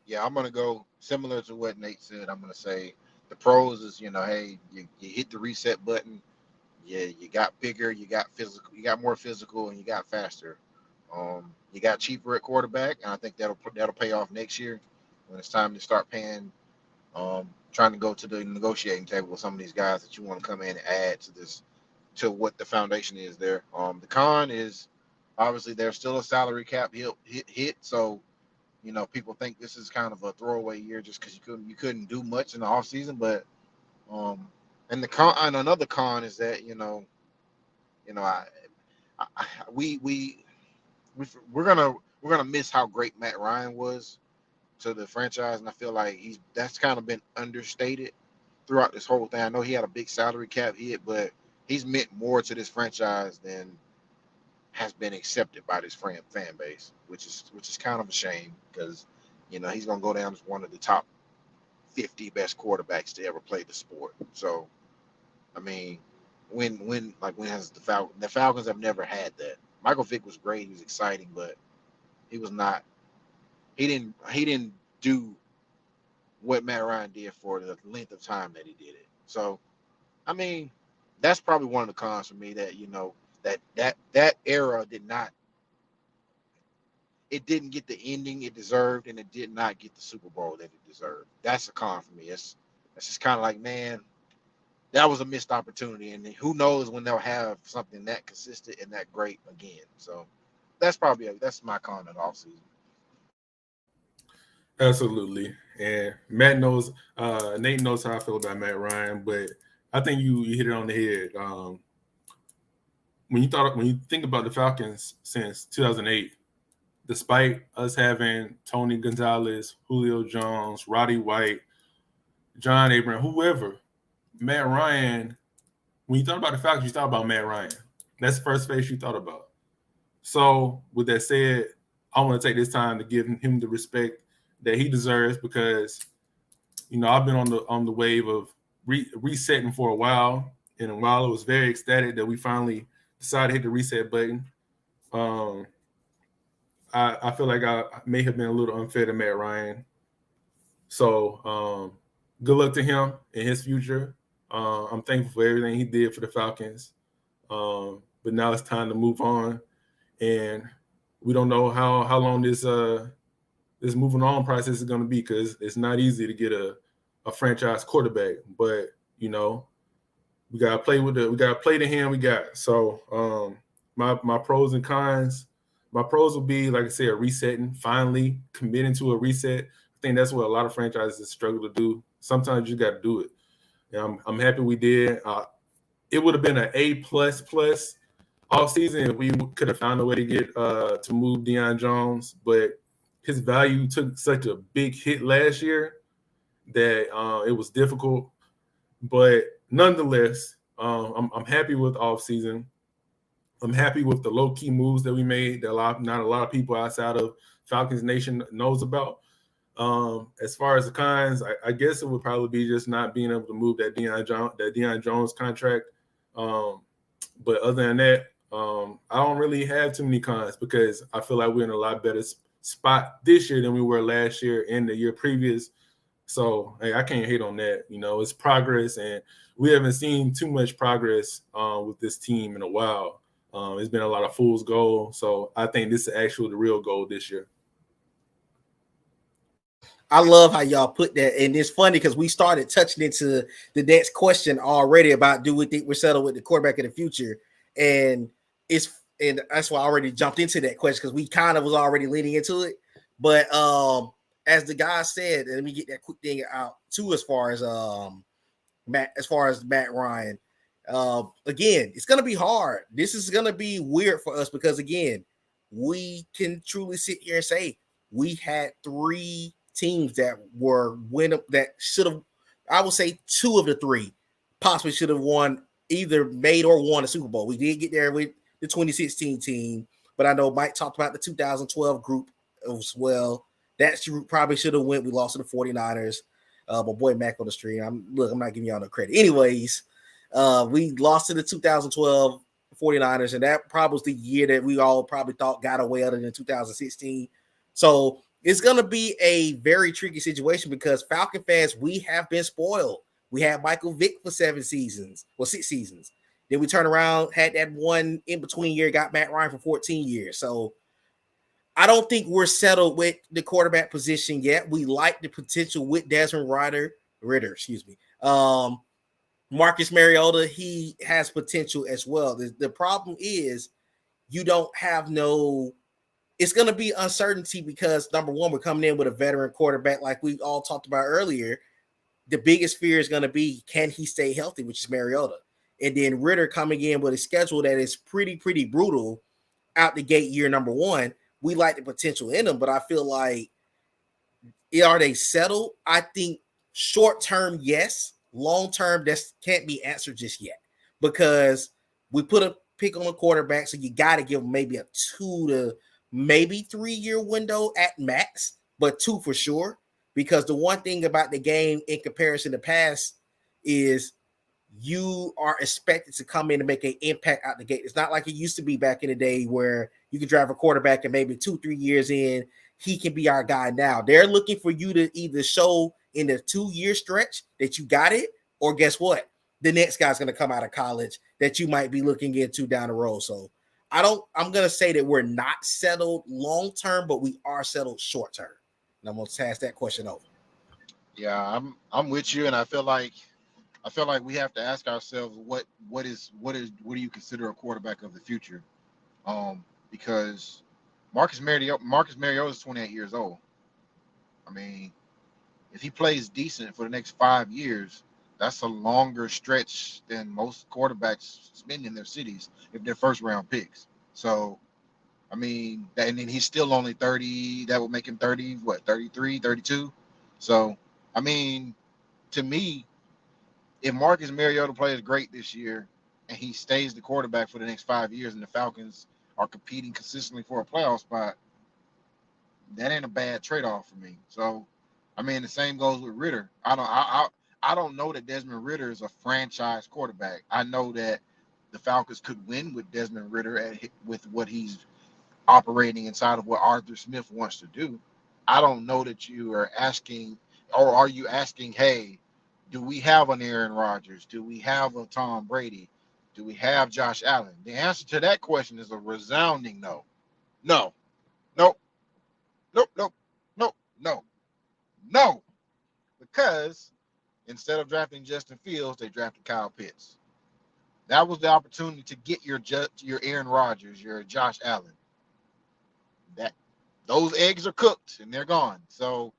Yeah, I'm going to go similar to what Nate said. I'm going to say the pros is, hey, you hit the reset button. Yeah, you got bigger, you got physical, you got more physical, and you got faster. You got cheaper at quarterback, and I think that'll pay off next year when it's time to start paying. Trying to go to the negotiating table with some of these guys that you want to come in and add to what the foundation is there. The con is obviously there's still a salary cap hit, so people think this is kind of a throwaway year just because you couldn't do much in the offseason, but and the con and another con is that we're gonna miss how great Matt Ryan was to the franchise, and I feel like that's kind of been understated throughout this whole thing. I know he had a big salary cap hit, but he's meant more to this franchise than has been accepted by this fan base, which is kind of a shame because he's gonna go down as one of the top 50 best quarterbacks to ever play the sport. So, I mean, when has the Falcons have never had that. Michael Vick was great, he was exciting, but he was not. He didn't do what Matt Ryan did for the length of time that he did it. So, I mean, that's probably one of the cons for me that that era it didn't get the ending it deserved, and it did not get the Super Bowl that it deserved. That's a con for me. It's just kind of like, man, that was a missed opportunity, and who knows when they'll have something that consistent and that great again. So that's that's my con of the offseason. Absolutely. And Nate knows how I feel about Matt Ryan, but I think you hit it on the head. When you think about the Falcons since 2008, despite us having Tony Gonzalez, Julio Jones, Roddy White, John Abraham, whoever, Matt Ryan, when you thought about the Falcons, you thought about Matt Ryan. That's the first face you thought about. So with that said, I want to take this time to give him the respect that he deserves because, I've been on the wave of resetting for a while. And while I was very ecstatic that we finally decided to hit the reset button, I feel like I may have been a little unfair to Matt Ryan. So good luck to him in his future. I'm thankful for everything he did for the Falcons. But now it's time to move on. And we don't know how long this moving on process is going to be because it's not easy to get a franchise quarterback. But, we got to play the hand we got. So my pros and cons, my pros will be, like I said, resetting, finally committing to a reset. I think that's what a lot of franchises struggle to do. Sometimes you got to do it. And I'm happy we did. It would have been an A++ offseason if we could have found a way to get to move Deion Jones, but his value took such a big hit last year that it was difficult. But nonetheless, I'm happy with the offseason. I'm happy with the low-key moves that we made that not a lot of people outside of Falcons Nation knows about. As far as the cons, I guess it would probably be just not being able to move that Deion Jones contract. But other than that, I don't really have too many cons because I feel like we're in a lot better spot this year than we were last year and the year previous. So, hey, I can't hate on that. It's progress, and we haven't seen too much progress with this team in a while. It's been a lot of fool's gold. So I think this is actually the real goal this year. I love how y'all put that. And it's funny because we started touching into the next question already about do we think we're settled with the quarterback of the future? And that's why I already jumped into that question because we kind of was already leaning into it. But as the guy said, let me get that quick thing out too, as far as Matt Ryan. Again, it's gonna be hard. This is gonna be weird for us because again, we can truly sit here and say we had 3 teams that were that should have, I would say 2 of the 3 possibly should have won, either made or won a Super Bowl. We did get there with the 2016 team, but I know Mike talked about the 2012 group as well. That probably should have went. We lost to the 49ers. My boy Mac on the stream. I'm not giving y'all no credit. Anyways, we lost to the 2012 49ers, and that probably was the year that we all probably thought got away other than 2016. So it's going to be a very tricky situation because Falcon fans, we have been spoiled. We had Michael Vick for 6 seasons. Then we turned around, had that one in-between year, got Matt Ryan for 14 years. So I don't think we're settled with the quarterback position yet. We like the potential with Desmond Ritter. Marcus Mariota, he has potential as well. The problem is you don't have it's going to be uncertainty because, number one, we're coming in with a veteran quarterback like we all talked about earlier. The biggest fear is going to be, can he stay healthy, which is Mariota. And then Ritter coming in with a schedule that is pretty brutal out the gate year number 1. We like the potential in them, but I feel like, are they settled? I think short-term, yes. Long-term, that can't be answered just yet because we put a pick on a quarterback, so you got to give them maybe a 2 to maybe 3 year window at max, but 2 for sure. Because the one thing about the game in comparison to past is you are expected to come in and make an impact out the gate. It's not like it used to be back in the day where you could drive a quarterback and maybe 2-3 years in, he can be our guy now. They're looking for you to either show in the 2-year stretch that you got it, or guess what? The next guy's going to come out of college that you might be looking into down the road. So I'm going to say that we're not settled long-term, but we are settled short-term. And I'm going to pass that question over. Yeah, I'm with you, and I feel like we have to ask ourselves what do you consider a quarterback of the future? Because Marcus Mariota is 28 years old. I mean, if he plays decent for the next 5 years, that's a longer stretch than most quarterbacks spend in their cities if they're first round picks. So, I mean, and then he's still only 30. That would make him 30, 33, 32. So, I mean, to me, if Marcus Mariota plays great this year and he stays the quarterback for the next 5 years and the Falcons are competing consistently for a playoff spot, that ain't a bad trade-off for me. So, I mean, the same goes with Ritter. I don't know that Desmond Ritter is a franchise quarterback. I know that the Falcons could win with Desmond Ritter with what he's operating inside of what Arthur Smith wants to do. I don't know that you are asking, or are you asking, hey, do we have an Aaron Rodgers? Do we have a Tom Brady? Do we have Josh Allen? The answer to that question is a resounding no. No. Nope. Nope. Nope. Nope. No. No. Because instead of drafting Justin Fields, they drafted Kyle Pitts. That was the opportunity to get your Aaron Rodgers, your Josh Allen. Those eggs are cooked and they're gone. So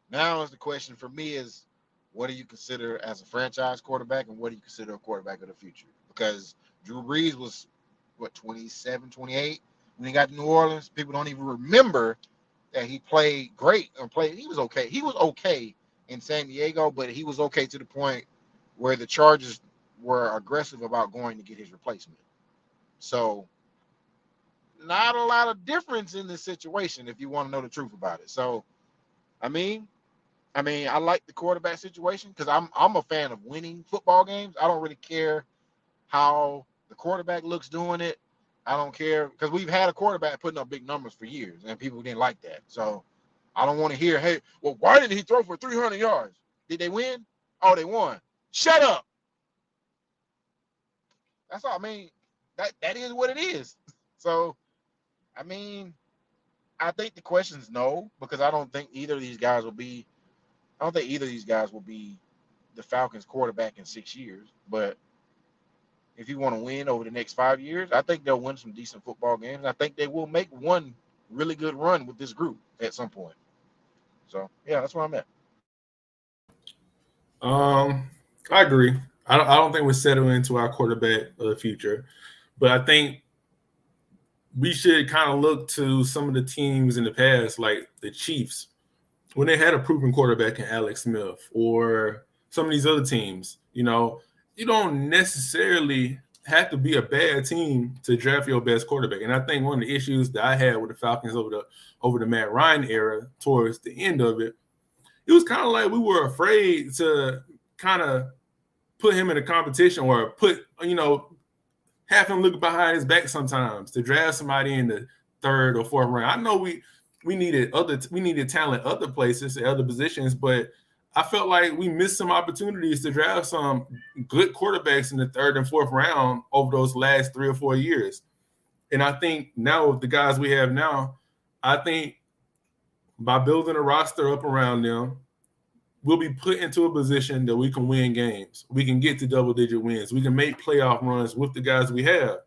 now is the question for me is, what do you consider as a franchise quarterback and what do you consider a quarterback of the future? Because Drew Brees was, 27, 28 when he got to New Orleans? People don't even remember that he played great he was okay. He was okay in San Diego, but he was okay to the point where the Chargers were aggressive about going to get his replacement. So not a lot of difference in this situation if you want to know the truth about it. So, I mean, I like the quarterback situation because I'm a fan of winning football games. I don't really care how the quarterback looks doing it. I don't care because we've had a quarterback putting up big numbers for years and people didn't like that. So I don't want to hear, hey, well, why did he throw for 300 yards? Did they win? Oh, they won. Shut up. That's all. I mean, that is what it is. So, I mean, I think the question is no, because I don't think either of these guys will be the Falcons quarterback in 6 years. But if you want to win over the next 5 years, I think they'll win some decent football games. I think they will make one really good run with this group at some point. So, yeah, that's where I'm at. I agree. I don't think we're settling into our quarterback of the future, but I think we should kind of look to some of the teams in the past, like the Chiefs, when they had a proven quarterback in Alex Smith, or some of these other teams. You don't necessarily have to be a bad team to draft your best quarterback. And I think one of the issues that I had with the Falcons over the Matt Ryan era, towards the end of it, it was kind of like we were afraid to kind of put him in a competition, or have him look behind his back sometimes to draft somebody in the third or fourth round. I know we needed talent other places, other positions, but I felt like we missed some opportunities to draft some good quarterbacks in the third and fourth round over those last 3 or 4 years. And I think now with the guys we have now, I think by building a roster up around them, we'll be put into a position that we can win games. We can get to double-digit wins. We can make playoff runs with the guys we have.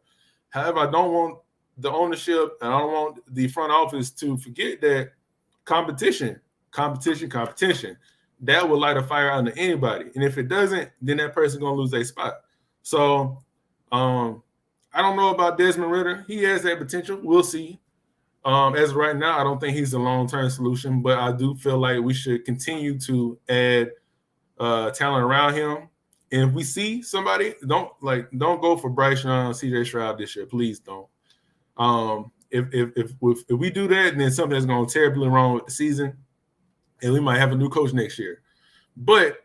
However, I don't want the ownership and I don't want the front office to forget that competition. That will light a fire under anybody. And if it doesn't, then that person's going to lose their spot. So I don't know about Desmond Ridder. He has that potential. We'll see. As of right now, I don't think he's a long-term solution, but I do feel like we should continue to add talent around him. And if we see somebody, don't go for Bryce Young, CJ Stroud this year. Please don't. If we do that, then something's going terribly wrong with the season, and we might have a new coach next year. But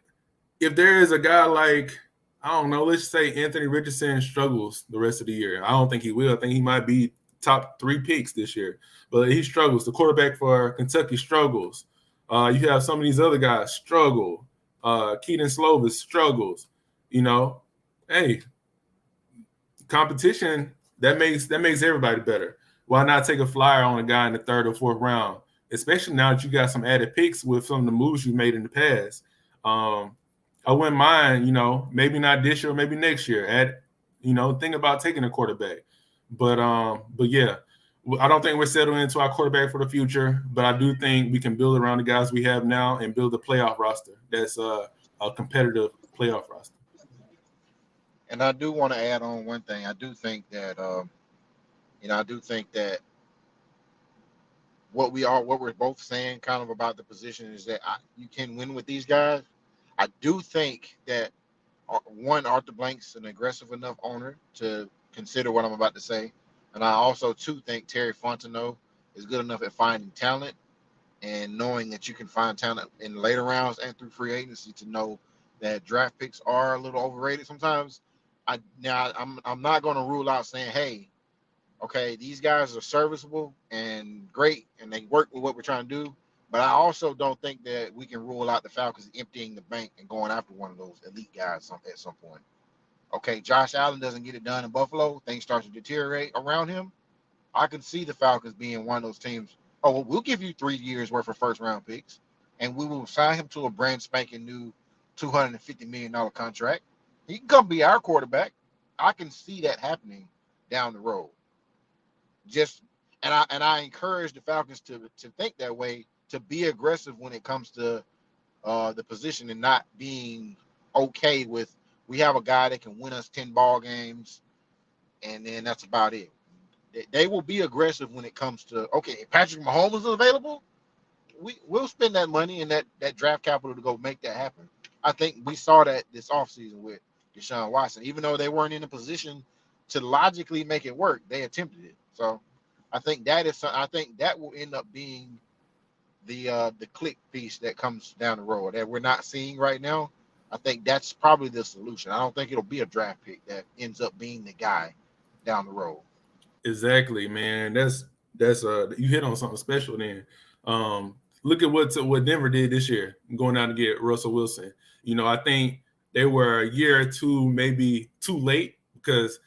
if there is a guy like, I don't know, let's say Anthony Richardson struggles the rest of the year. I don't think he will. I think he might be top 3 picks this year, but he struggles. The quarterback for Kentucky struggles. You have some of these other guys struggle. Keaton Slovis struggles. Hey, competition that makes everybody better. Why not take a flyer on a guy in the third or fourth round, especially now that you got some added picks with some of the moves you made in the past? I wouldn't mind, maybe not this year, maybe next year. Think about taking a quarterback. But yeah, I don't think we're settling into our quarterback for the future, but I do think we can build around the guys we have now and build a playoff roster that's a competitive playoff roster. And I do want to add on one thing. I do think that what we're both saying kind of about the position is that you can win with these guys. I do think that Arthur Blank's an aggressive enough owner to consider what I'm about to say. And I also, too, think Terry Fontenot is good enough at finding talent and knowing that you can find talent in later rounds and through free agency to know that draft picks are a little overrated sometimes. I'm not going to rule out saying, hey, okay, these guys are serviceable and great, and they work with what we're trying to do. But I also don't think that we can rule out the Falcons emptying the bank and going after one of those elite guys at some point. Okay, Josh Allen doesn't get it done in Buffalo. Things start to deteriorate around him. I can see the Falcons being one of those teams. Oh, well, we'll give you 3 years worth of first-round picks, and we will sign him to a brand spanking new $250 million contract. He can come be our quarterback. I can see that happening down the road. I encourage the Falcons to think that way, to be aggressive when it comes to the position and not being okay with, we have a guy that can win us 10 ball games, and then that's about it. They will be aggressive when it comes to, okay, if Patrick Mahomes is available, we'll spend that money and that draft capital to go make that happen. I think we saw that this offseason with Deshaun Watson. Even though they weren't in a position to logically make it work, they attempted it. So I think that will end up being the click piece that comes down the road that we're not seeing right now. I think that's probably the solution. I don't think it'll be a draft pick that ends up being the guy down the road. Exactly, man. That's you hit on something special then. Look at what Denver did this year, going out to get Russell Wilson. I think they were a year or two maybe too late because,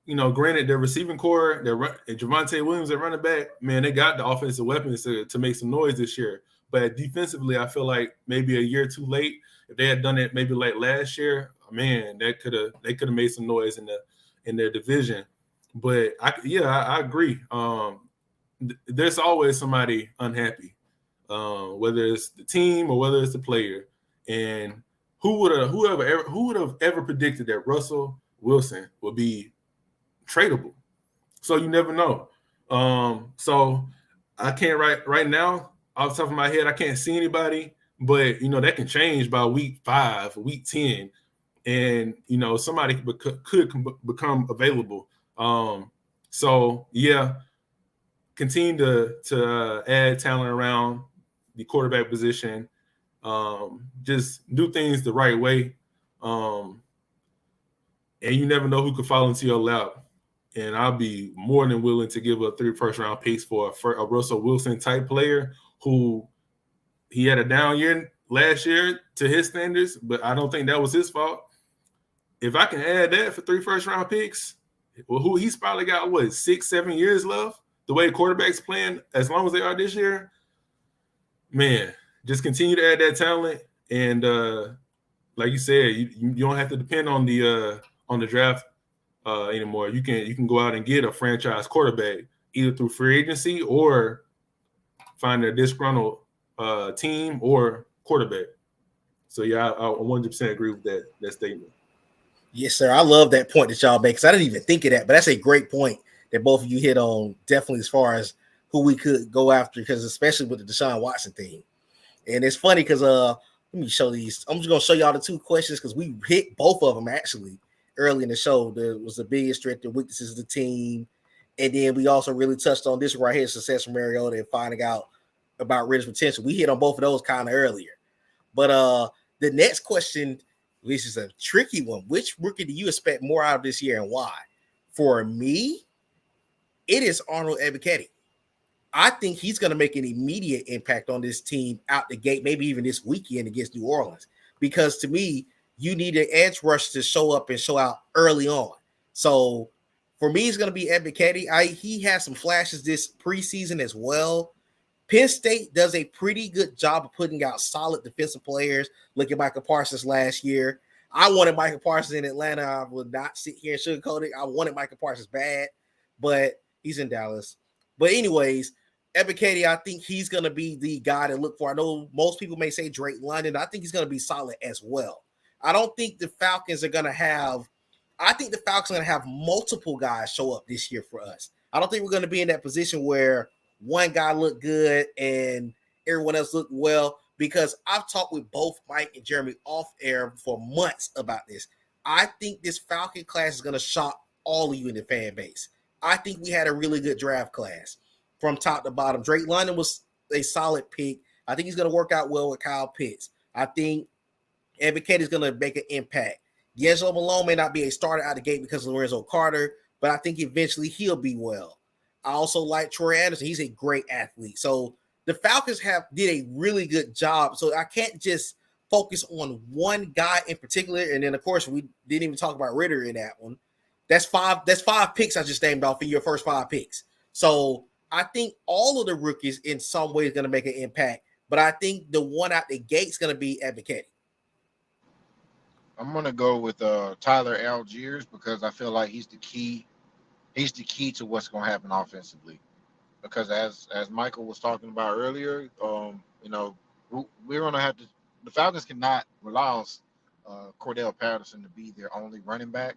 granted, their receiving core, Javonte Williams at running back, man, they got the offensive weapons to make some noise this year. But defensively, I feel like maybe a year too late. If they had done it maybe like last year, man, they could have made some noise in their division. But I agree. There's always somebody unhappy, whether it's the team or whether it's the player. And who would have ever predicted that Russell Wilson would be tradable? So you never know. So I can't right now off the top of my head. I can't see anybody, but that can change by week 5, week 10, and somebody could become available. So yeah, continue to add talent around the quarterback position. Just do things the right way. And you never know who could fall into your lap. And I'll be more than willing to give up 3 first-round picks for a Russell Wilson type player who he had a down year last year to his standards, but I don't think that was his fault. If I can add that for 3 first-round picks, well, he's probably got 6-7 years left. The way quarterbacks playing, as long as they are this year, man, just continue to add that talent. And like you said, you don't have to depend on the draft anymore. You can go out and get a franchise quarterback either through free agency or find a disgruntled team or quarterback. So yeah, I 100% agree with that statement. Yes, sir. I love that point that y'all make because I didn't even think of that, but that's a great point that both of you hit on. Definitely, as far as who we could go after, because especially with the Deshaun Watson thing, and it's funny because let me show these. I'm just gonna show y'all the 2 questions because we hit both of them actually early in the show. There was the biggest strength and weaknesses of the team, and then we also really touched on this right here, success from Mariota and finding out about Ritter's potential. We hit on both of those kind of earlier, but the next question, this is a tricky one. Which rookie do you expect more out of this year and why? For me, it is Arnold Ebiketie. I think he's going to make an immediate impact on this team out the gate, maybe even this weekend against New Orleans. Because to me, you need an edge rush to show up and show out early on. So for me, it's going to be Ebiketie. He has some flashes this preseason as well. Penn State does a pretty good job of putting out solid defensive players. Look at Michael Parsons last year. I wanted Michael Parsons in Atlanta. I would not sit here and sugarcoat it. I wanted Michael Parsons bad, but he's in Dallas. But anyways, Ebiketie, I think he's going to be the guy to look for. I know most people may say Drake London. I think he's going to be solid as well. I don't think the Falcons are going to have – I think the Falcons are going to have multiple guys show up this year for us. I don't think we're going to be in that position where – one guy looked good and everyone else looked well, because I've talked with both Mike and Jeremy off air for months about this. I think this Falcon class is going to shock all of you in the fan base. I think we had a really good draft class from top to bottom. Drake London was a solid pick. I think he's going to work out well with Kyle Pitts. I think Ebiketie is going to make an impact. Deangelo Malone may not be a starter out of the gate because of Lorenzo Carter, but I think eventually he'll be well. I also like Troy Anderson. He's a great athlete. So the Falcons did a really good job. So I can't just focus on one guy in particular. And then, of course, we didn't even talk about Ritter in that one. That's five picks I just named off in your first 5 picks. So I think all of the rookies in some way is going to make an impact. But I think the one out the gate is going to be Ebiketie. I'm going to go with Tyler Algiers because I feel like he's the key. He's the key to what's going to happen offensively, because as Michael was talking about earlier, we're going to have to. The Falcons cannot rely on Cordell Patterson to be their only running back,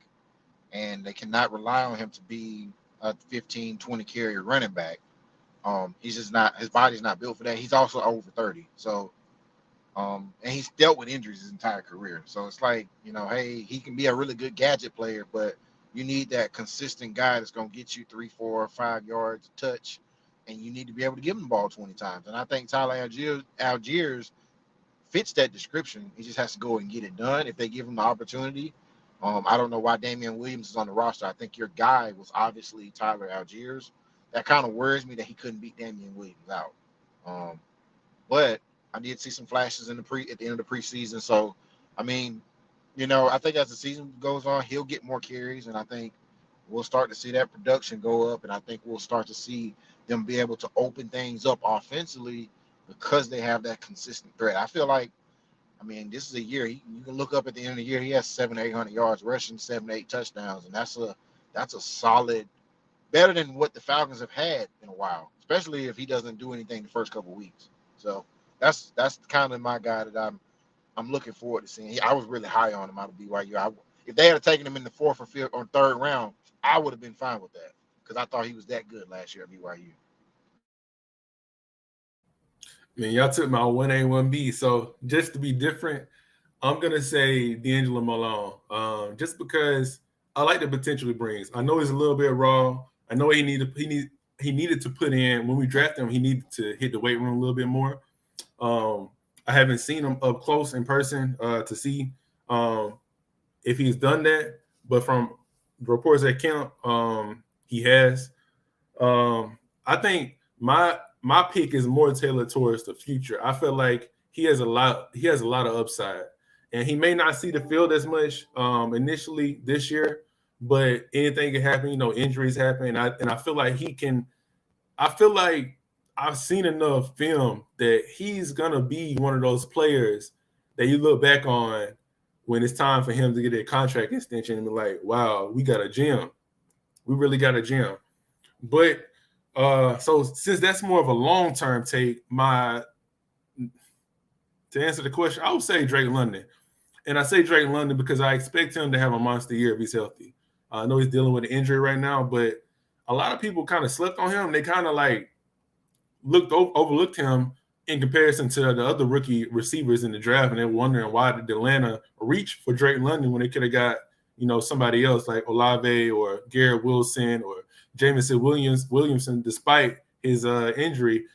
and they cannot rely on him to be a 15, 20 carry running back. He's just not. His body's not built for that. He's also over 30, so and he's dealt with injuries his entire career. So it's like, hey, he can be a really good gadget player, but you need that consistent guy that's going to get you 3, 4, 5 yards touch, and you need to be able to give him the ball 20 times. And I think Tyler Algiers fits that description. He just has to go and get it done if they give him the opportunity. I don't know why Damian Williams is on the roster. I think your guy was obviously Tyler Algiers. That kind of worries me that he couldn't beat Damian Williams out. But I did see some flashes at the end of the preseason. So, I mean, I think as the season goes on, he'll get more carries, and I think we'll start to see that production go up, and I think we'll start to see them be able to open things up offensively because they have that consistent threat. I feel like, this is a year you can look up at the end of the year. He has 700-800 yards rushing, 7-8 touchdowns, and that's a solid, better than what the Falcons have had in a while, especially if he doesn't do anything the first couple of weeks. So that's kind of my guy that I'm looking forward to seeing. I was really high on him out of BYU. If they had taken him in the 4th or 5th or 3rd round, I would have been fine with that because I thought he was that good last year at BYU. Man, y'all took my 1A, 1B. So just to be different, I'm gonna say Deangelo Malone. Just because I like the potential he brings. I know he's a little bit raw. I know he needed to put in when we drafted him. He needed to hit the weight room a little bit more. I haven't seen him up close in person to see if he's done that, but from the reports at camp, he has. I think my pick is more tailored towards the future. I feel like he has a lot of upside, and he may not see the field as much initially this year, but anything can happen. You know, injuries happen, and I feel like he can. I feel like I've seen enough film that he's gonna be one of those players that you look back on when it's time for him to get a contract extension and be like, wow, we got a gem. We really got a gem. But so since that's more of a long-term take, to answer the question, I would say Drake London. And I say Drake London because I expect him to have a monster year if he's healthy. I know he's dealing with an injury right now, but a lot of people kind of slept on him. They kind of like overlooked him in comparison to the other rookie receivers in the draft, and they're wondering why did Atlanta reach for Drake London when they could have got, you know, somebody else like Olave or Garrett Wilson or Jamison Williamson, despite his injury.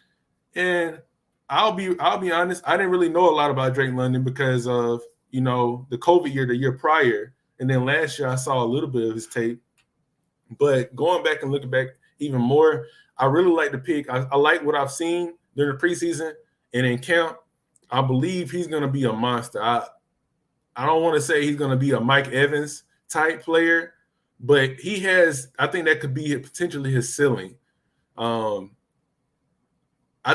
And I'll be honest, I didn't really know a lot about Drake London because of, you know, the COVID year, the year prior, and then last year I saw a little bit of his tape. But going back and looking back even more, I really like the pick. I like what I've seen during the preseason and in camp. I believe he's going to be a monster. I don't want to say he's going to be a Mike Evans type player, but he has. I think that could be potentially his ceiling. I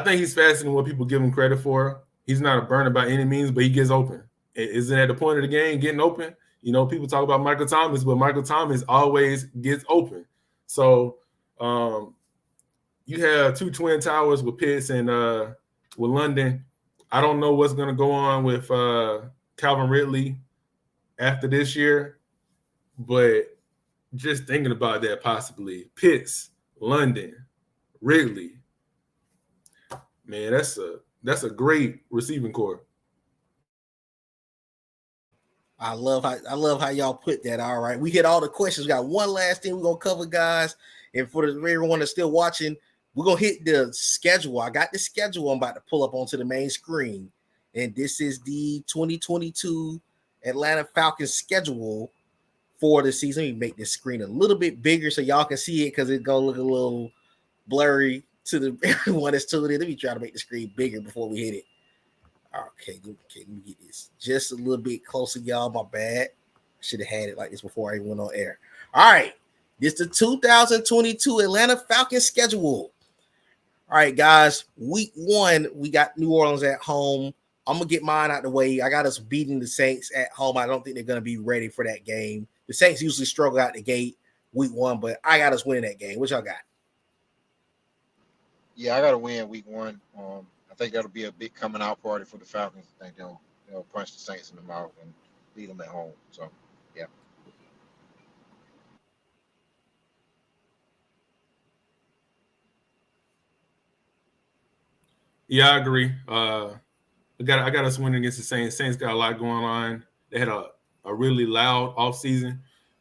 think he's faster than what people give him credit for. He's not a burner by any means, but he gets open. Isn't at the point of the game getting open? You know, people talk about Michael Thomas, but Michael Thomas always gets open. So you have two twin towers with Pitts and with London. I don't know what's going to go on with Calvin Ridley after this year, but just thinking about that possibly. Pitts, London, Ridley. Man, that's a great receiving core. I love how y'all put that. All right. We hit all the questions. We got one last thing we're gonna cover, guys. And for everyone that's still watching, we're gonna hit the schedule. I got the schedule I'm about to pull up onto the main screen. And this is the 2022 Atlanta Falcons schedule for the season. We make this screen a little bit bigger so y'all can see it because it's gonna look a little blurry to the everyone that's tuned in. Let me try to make the screen bigger before we hit it. Okay, let me get this just a little bit closer, y'all. My bad. I should have had it like this before I went on air. All right, this is the 2022 Atlanta Falcons schedule. All right, guys, week 1, we got New Orleans at home. I'm going to get mine out the way. I got us beating the Saints at home. I don't think they're going to be ready for that game. The Saints usually struggle out the gate week 1, but I got us winning that game. What y'all got? Yeah, I got to win week 1. I think that'll be a big coming out party for the Falcons. I think they'll punch the Saints in the mouth and beat them at home. So, yeah. Yeah, I agree. I got us winning against the Saints. Saints got a lot going on. They had a really loud offseason.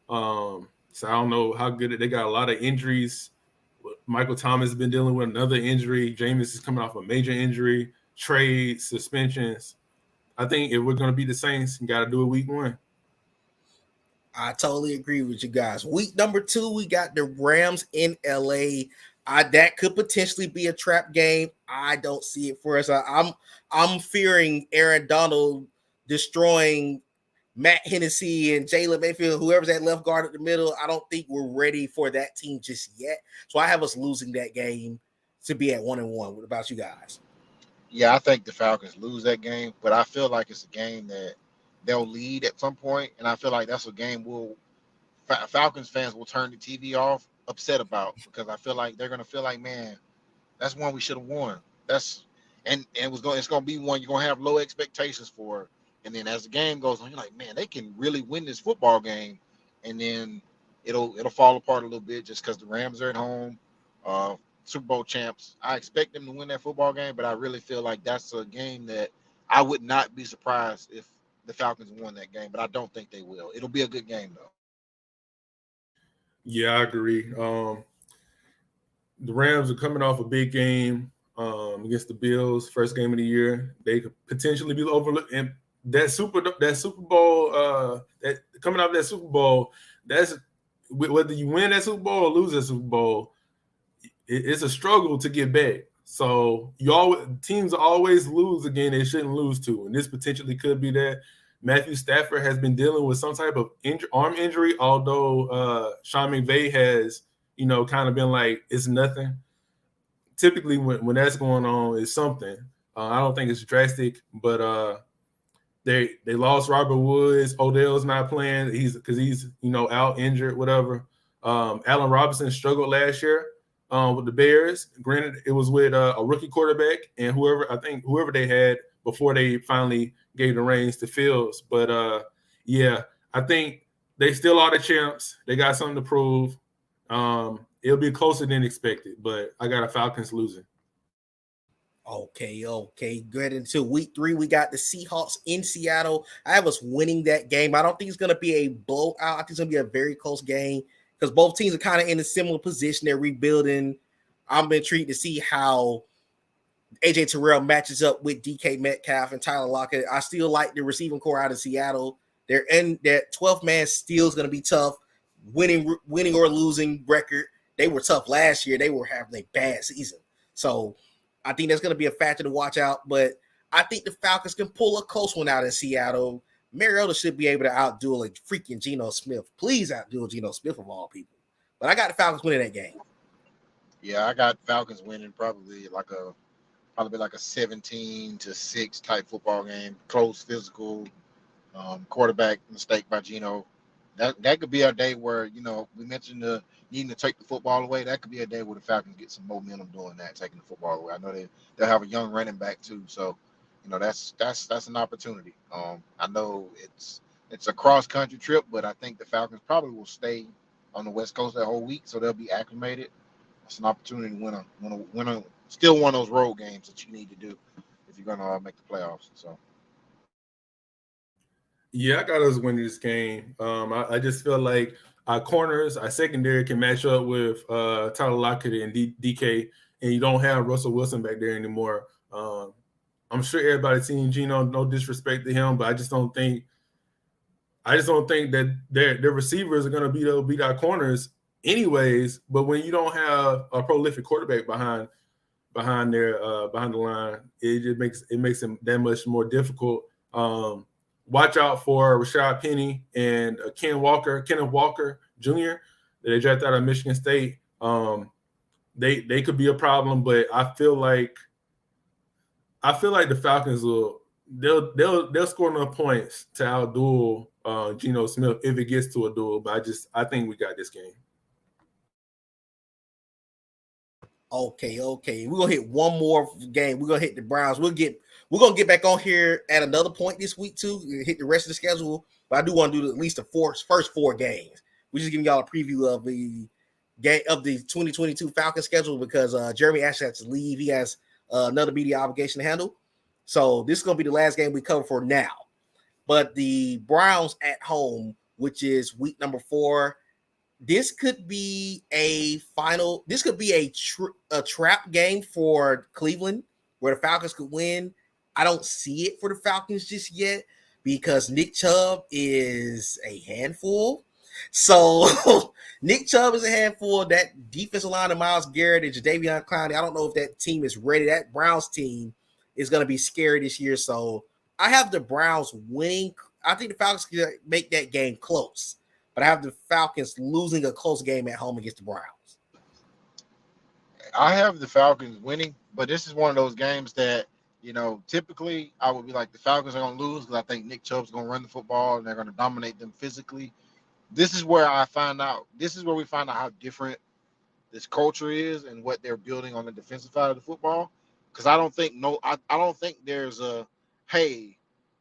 So I don't know how good they got a lot of injuries. Michael Thomas has been dealing with another injury. Jameis is coming off a major injury, trade, suspensions. I think if we're going to beat the Saints, you got to do it week 1. I totally agree with you guys. Week number 2, we got the Rams in LA. That could potentially be a trap game. I don't see it for us. I'm fearing Aaron Donald destroying Matt Hennessy and Jalen Mayfield, whoever's at left guard at the middle. I don't think we're ready for that team just yet. So I have us losing that game to be at 1-1. What about you guys? Yeah, I think the Falcons lose that game, but I feel like it's a game that they'll lead at some point, and I feel like that's a game Falcons fans will turn the TV off upset about, because I feel like they're going to feel like, man, that's one we should have won. It's going to be one you're going to have low expectations for. And then as the game goes on, you're like, man, they can really win this football game. And then it'll fall apart a little bit just because the Rams are at home, Super Bowl champs. I expect them to win that football game, but I really feel like that's a game that I would not be surprised if the Falcons won that game, but I don't think they will. It'll be a good game though. Yeah, I agree. The Rams are coming off a big game against the Bills, first game of the year. They could potentially be overlooked. And that Super Bowl, that coming off that Super Bowl, that's whether you win that Super Bowl or lose that Super Bowl, it's a struggle to get back. So teams always lose again they shouldn't lose to, and this potentially could be that. Matthew Stafford has been dealing with some type of arm injury, although Sean McVay has, kind of been like, it's nothing. Typically, when that's going on, it's something. I don't think it's drastic, but they lost Robert Woods. Odell's not playing. He's out injured, whatever. Allen Robinson struggled last year with the Bears. Granted, it was with a rookie quarterback and whoever they had before they finally gave the reins to Fields. But I think they still are the champs. They got something to prove. It'll be closer than expected, but I got a Falcons losing. Okay. Good. Into week 3, we got the Seahawks in Seattle. I have us winning that game. I don't think it's going to be a blowout. I think it's going to be a very close game because both teams are kind of in a similar position. They're rebuilding. I'm intrigued to see how AJ Terrell matches up with DK Metcalf and Tyler Lockett. I still like the receiving core out of Seattle. They're in that 12th man still is going to be tough. Winning or losing record. They were tough last year. They were having a bad season. So I think that's going to be a factor to watch out. But I think the Falcons can pull a close one out in Seattle. Mariota should be able to outduel a freaking Geno Smith. Please outduel Geno Smith of all people. But I got the Falcons winning that game. Yeah, I got Falcons winning probably like a 17-6 type football game. Close, physical, quarterback mistake by Geno. That could be a day where, we mentioned the needing to take the football away. That could be a day where the Falcons get some momentum doing that, taking the football away. I know they'll have a young running back too, so that's an opportunity. I know it's a cross country trip, but I think the Falcons probably will stay on the West Coast that whole week, so they'll be acclimated. It's an opportunity to win still one of those road games that you need to do if you're gonna make the playoffs. So. Yeah, I got us winning this game. I just feel like our corners, our secondary can match up with Tyler Lockett and DK, and you don't have Russell Wilson back there anymore. I'm sure everybody's seen Geno. No disrespect to him, but I just don't think that their receivers are going to beat our corners anyways. But when you don't have a prolific quarterback behind the line, it makes it that much more difficult. Watch out for Rashad Penny and Kenneth Walker Jr. that they drafted out of Michigan State. They could be a problem, but I feel like the Falcons they'll score enough points to outduel Geno Smith if it gets to a duel. But I think we got this game. Okay. We're gonna hit one more game. We're gonna hit the Browns. We're gonna get back on here at another point this week too. Hit the rest of the schedule, but I do want to do at least the first 4 games. We're just giving y'all a preview of the game of the 2022 Falcons schedule because Jeremy actually has to leave. He has another media obligation to handle. So this is gonna be the last game we cover for now. But the Browns at home, which is week number 4. This could be a trap game for Cleveland where the Falcons could win. I don't see it for the Falcons just yet because Nick Chubb is a handful. So Nick Chubb is a handful. That defensive line of Myles Garrett and Jadeveon Clowney, I don't know if that team is ready. That Browns team is going to be scary this year. So I have the Browns winning. I think the Falcons can make that game close. But I have the Falcons losing a close game at home against the Browns. I have the Falcons winning, but this is one of those games that, typically I would be like the Falcons are going to lose because I think Nick Chubb's going to run the football and they're going to dominate them physically. This is where we find out how different this culture is and what they're building on the defensive side of the football. Because I don't think there's a, hey,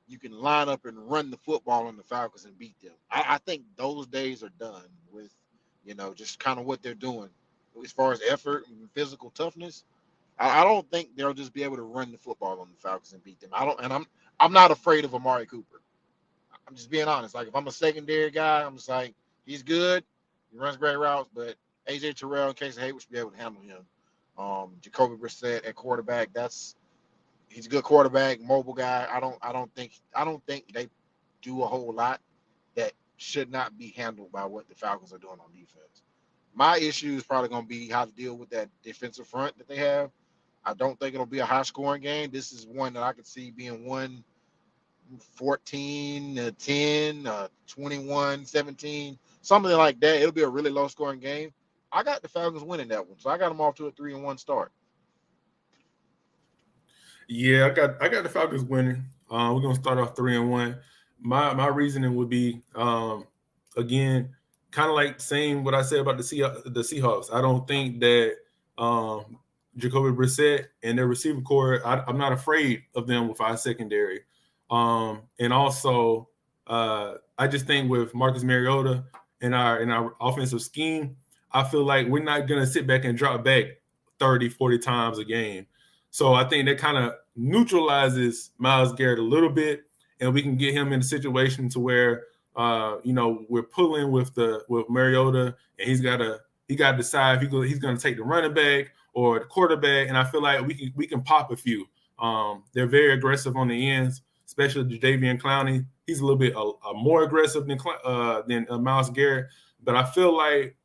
you can line up and run the football on the Falcons and beat them. I think those days are done with just kind of what they're doing as far as effort and physical toughness. I don't think they'll just be able to run the football on the Falcons and beat them. I'm not afraid of Amari Cooper. I'm just being honest. Like if I'm a secondary guy, I'm just like he's good. He runs great routes, but AJ Terrell and Casey Hayward should be able to handle him. Jacoby Brissett at quarterback. He's a good quarterback, mobile guy. I don't think they do a whole lot that should not be handled by what the Falcons are doing on defense. My issue is probably going to be how to deal with that defensive front that they have. I don't think it'll be a high-scoring game. This is one that I could see being 14-10, 21-17, something like that. It'll be a really low-scoring game. I got the Falcons winning that one, so I got them off to a 3-1 start. Yeah, I got the Falcons winning. We're gonna start off 3-1. My reasoning would be again, kind of like saying what I said about the Seahawks. I don't think that Jacoby Brissett and their receiver core, I'm not afraid of them with our secondary. And also I just think with Marcus Mariota and our offensive scheme, I feel like we're not going to sit back and drop back 30, 40 times a game. So I think that kind of neutralizes Myles Garrett a little bit, and we can get him in a situation to where, we're pulling with Mariota, and he got to decide if he's going to take the running back or the quarterback. And I feel like we can pop a few. They're very aggressive on the ends, especially Jadeveon Clowney. He's a little bit more aggressive than Myles Garrett, but I feel like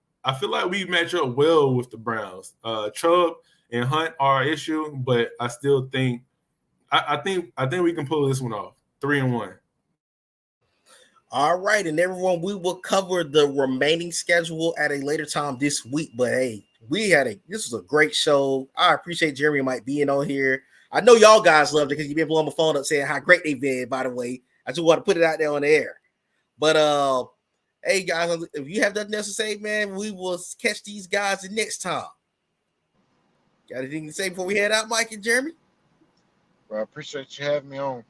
we match up well with the Browns. Chubb and Hunt are an issue, but I still think I think we can pull this one off. 3-1. All right, and everyone, we will cover the remaining schedule at a later time this week. But hey, this was a great show. I appreciate Jeremy and Mike being on here. I know y'all guys loved it because you've been blowing my phone up saying how great they've been, by the way. I just want to put it out there on the air. But hey guys, if you have nothing else to say, man, we will catch these guys the next time. Got anything to say before we head out, Mike and Jeremy? Well, I appreciate you having me on.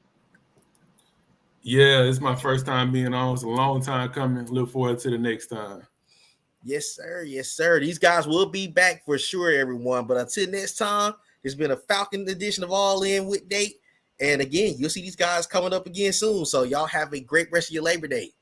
Yeah, it's my first time being on. It's a long time coming. Look forward to the next time. Yes, sir. Yes, sir. These guys will be back for sure, everyone. But until next time, it's been a Falcon edition of All In with Nate. And again, you'll see these guys coming up again soon. So y'all have a great rest of your Labor Day.